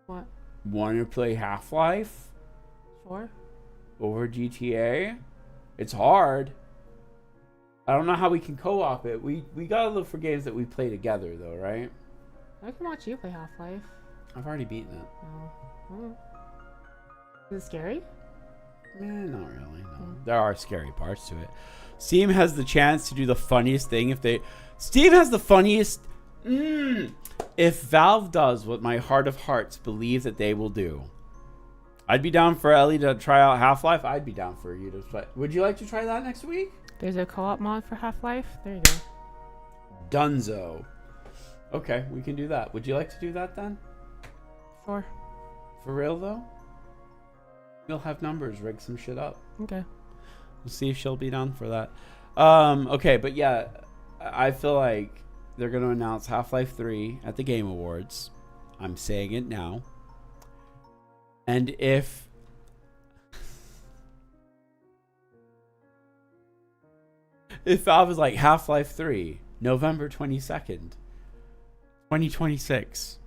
What? Want to play Half-Life? Sure. Over GTA? It's hard. I don't know how we can co-op it. We gotta look for games that we play together, though, right? I can watch you play Half-Life. I've already beaten it. Oh. Is it scary? Not really. No. There are scary parts to it. Steam has the chance to do the funniest thing if they... Steam has the funniest... If Valve does what my heart of hearts believe that they will do, I'd be down for Ellie to try out Half-Life. I'd be down for you to play. Would you like to try that next week? There's a co-op mod for Half-Life. There you go. Dunzo. Okay, we can do that. Would you like to do that then? Sure. For real though? We'll have numbers, rig some shit up. Okay. We'll see if she'll be down for that. Okay, but yeah, I feel like they're going to announce Half-Life 3 at the Game Awards. I'm saying it now. And if Valve is like Half-Life 3, November 22nd, 2026,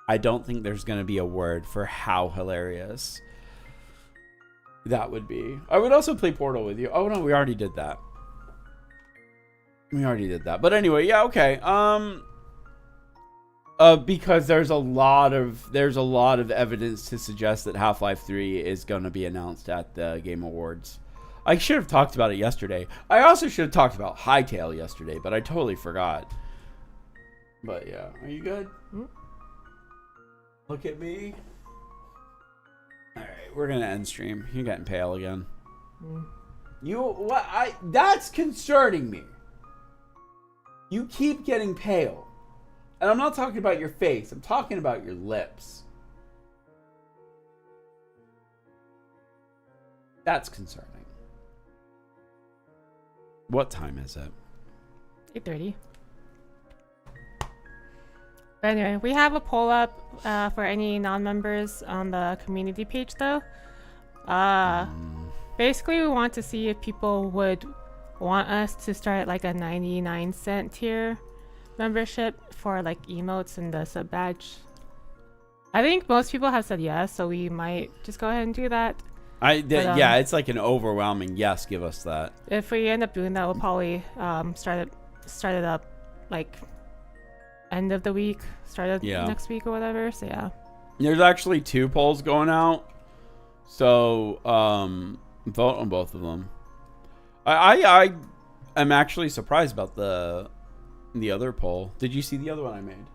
I don't think there's going to be a word for how hilarious that would be. I would also play Portal with you. Oh no, we already did that. But anyway, yeah, okay. Because there's a lot of evidence to suggest that Half-Life 3 is going to be announced at the Game Awards. I should have talked about it yesterday. I also should have talked about Hytale yesterday, but I totally forgot. But yeah, are you good? Look at me. Alright, we're gonna end stream. You're getting pale again. That's concerning me. You keep getting pale. And I'm not talking about your face, I'm talking about your lips. That's concerning. What time is it? 8:30. But anyway, we have a poll up for any non-members on the community page, though. Basically, we want to see if people would want us to start like a 99-cent tier membership for like emotes and the sub badge. I think most people have said yes, so we might just go ahead and do that. Yeah, it's like an overwhelming yes. Give us that. If we end up doing that, we'll probably start it up like end of the week, next week or whatever. So yeah, there's actually 2 polls going out, so vote on both of them. I am actually surprised about the other poll. Did you see the other one I made?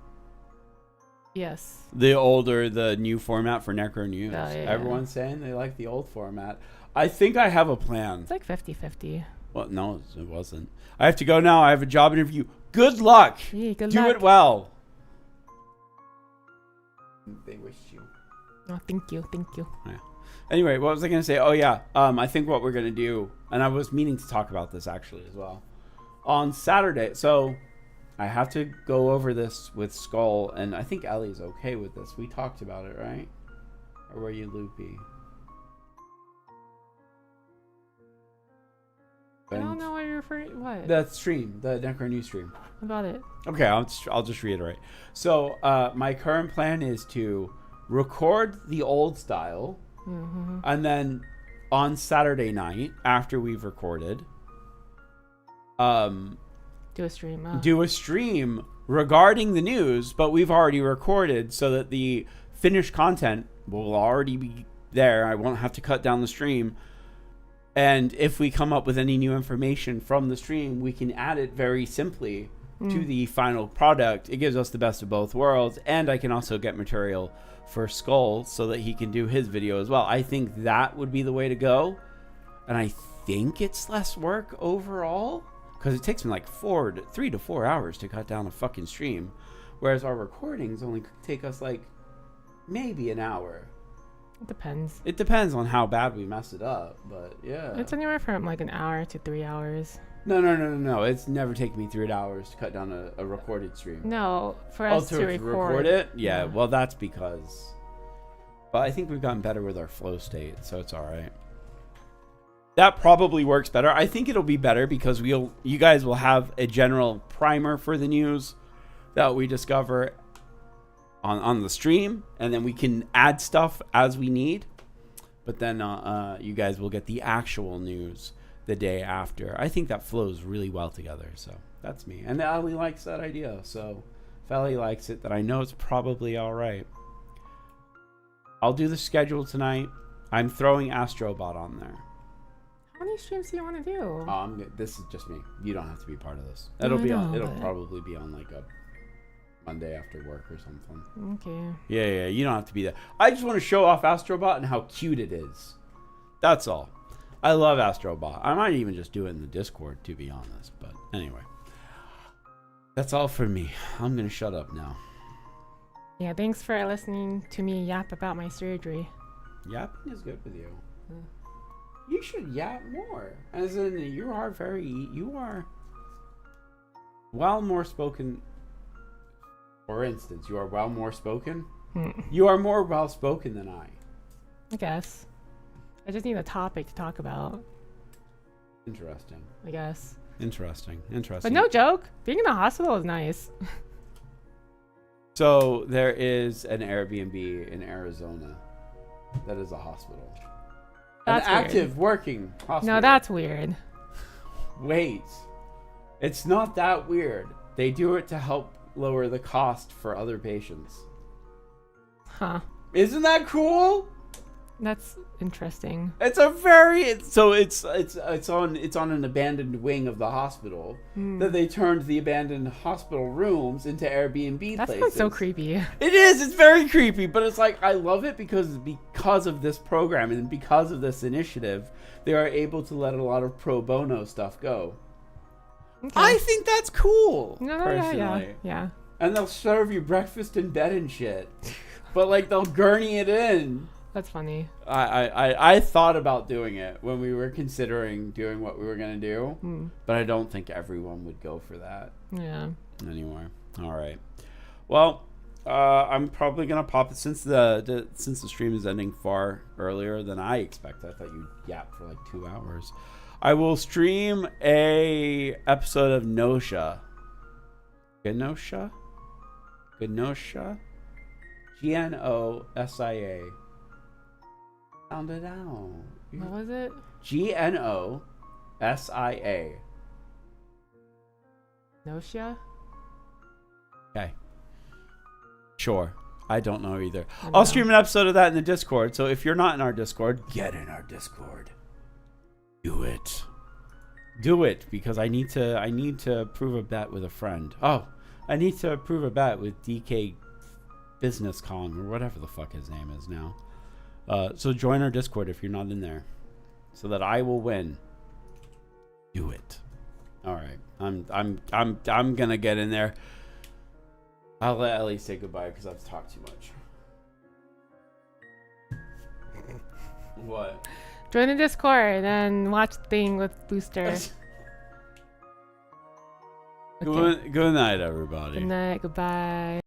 Yes. The new format for Necro News. Oh, yeah. Everyone's saying they like the old format. I think I have a plan. It's like 50-50. Well, no, it wasn't. I have to go now. I have a job interview. Good luck. Yeah, good Do luck. it well. They wish you. Oh, thank you. Yeah. Anyway, what was I going to say? Oh, yeah. I think what we're going to do, and I was meaning to talk about this actually as well, on Saturday. So I have to go over this with Skull, and I think Ellie's okay with this. We talked about it, right? Or were you loopy? I don't know what you're referring. What? The stream, the Necro News stream. About it. Okay, I'll just reiterate. So my current plan is to record the old style, and then on Saturday night after we've recorded, do a stream. Do a stream regarding the news, but we've already recorded so that the finished content will already be there. I won't have to cut down the stream. And if we come up with any new information from the stream, we can add it very simply to the final product. It gives us the best of both worlds, and I can also get material for Skull so that he can do his video as well. I think that would be the way to go, and I think it's less work overall because it takes me like 3 to 4 hours to cut down a fucking stream, whereas our recordings only take us like maybe an hour. It depends. It depends on how bad we mess it up, but yeah. It's anywhere from like an hour to 3 hours. No. It's never taken me 3 hours to cut down a recorded stream. No, for us to record it? Yeah, well, that's because... But I think we've gotten better with our flow state, so it's all right. That probably works better. I think it'll be better because you guys will have a general primer for the news that we discover on the stream, and then we can add stuff as we need. But then you guys will get the actual news the day after. I think that flows really well together, so that's me. And Ali likes that idea, so if Ali likes it, then I know it's probably all right. I'll do the schedule tonight. I'm throwing Astrobot on there. How many streams do you want to do? This is just me. You don't have to be part of this. No, It'll probably be on like a Monday after work or something. Okay. Yeah. You don't have to be there. I just want to show off Astrobot and how cute it is. That's all. I love Astrobot. I might even just do it in the Discord, to be honest. But anyway, that's all for me. I'm gonna shut up now. Yeah. Thanks for listening to me yap about my surgery. Yapping is good with you. You should yap more. As in, you are well more spoken. For instance, you are well more spoken. You are more well spoken than I guess. I just need a topic to talk about. Interesting. I guess. Interesting. But no joke, being in the hospital is nice. So there is an Airbnb in Arizona that is a hospital. That's an active weird. Working hospital. No, that's weird. Wait. It's not that weird. They do it to help lower the cost for other patients. Huh. Isn't that cool? That's interesting. It's on an abandoned wing of the hospital that they turned the abandoned hospital rooms into Airbnb places. That sounds so creepy. It is. It's very creepy, but it's like I love it because of this program and because of this initiative, they are able to let a lot of pro bono stuff go. Okay. I think that's cool. Personally. Yeah. And they'll serve you breakfast in bed and shit, but like they'll gurney it in. That's funny. I thought about doing it when we were considering doing what we were gonna do, but I don't think everyone would go for that. Yeah. Anymore. All right. Well, I'm probably gonna pop it since the stream is ending far earlier than I expected. I thought you'd yap for like 2 hours. I will stream a episode of Gnosha. Gnosha. Gnosia. Sound it out. What was it? Gnosia. Gnosia? Okay. Sure. I don't know either. I'll stream an episode of that in the Discord. So if you're not in our Discord, get in our Discord. Do it. Do it because I need to prove a bet with a friend. Oh, I need to prove a bet with DK Business Kong or whatever the fuck his name is now. So join our Discord if you're not in there, so that I will win. Do it. All right, I'm gonna get in there. I'll let Ellie say goodbye because I've talked too much. What? Join the Discord and watch the thing with Booster. Okay. Good night, everybody. Good night. Goodbye.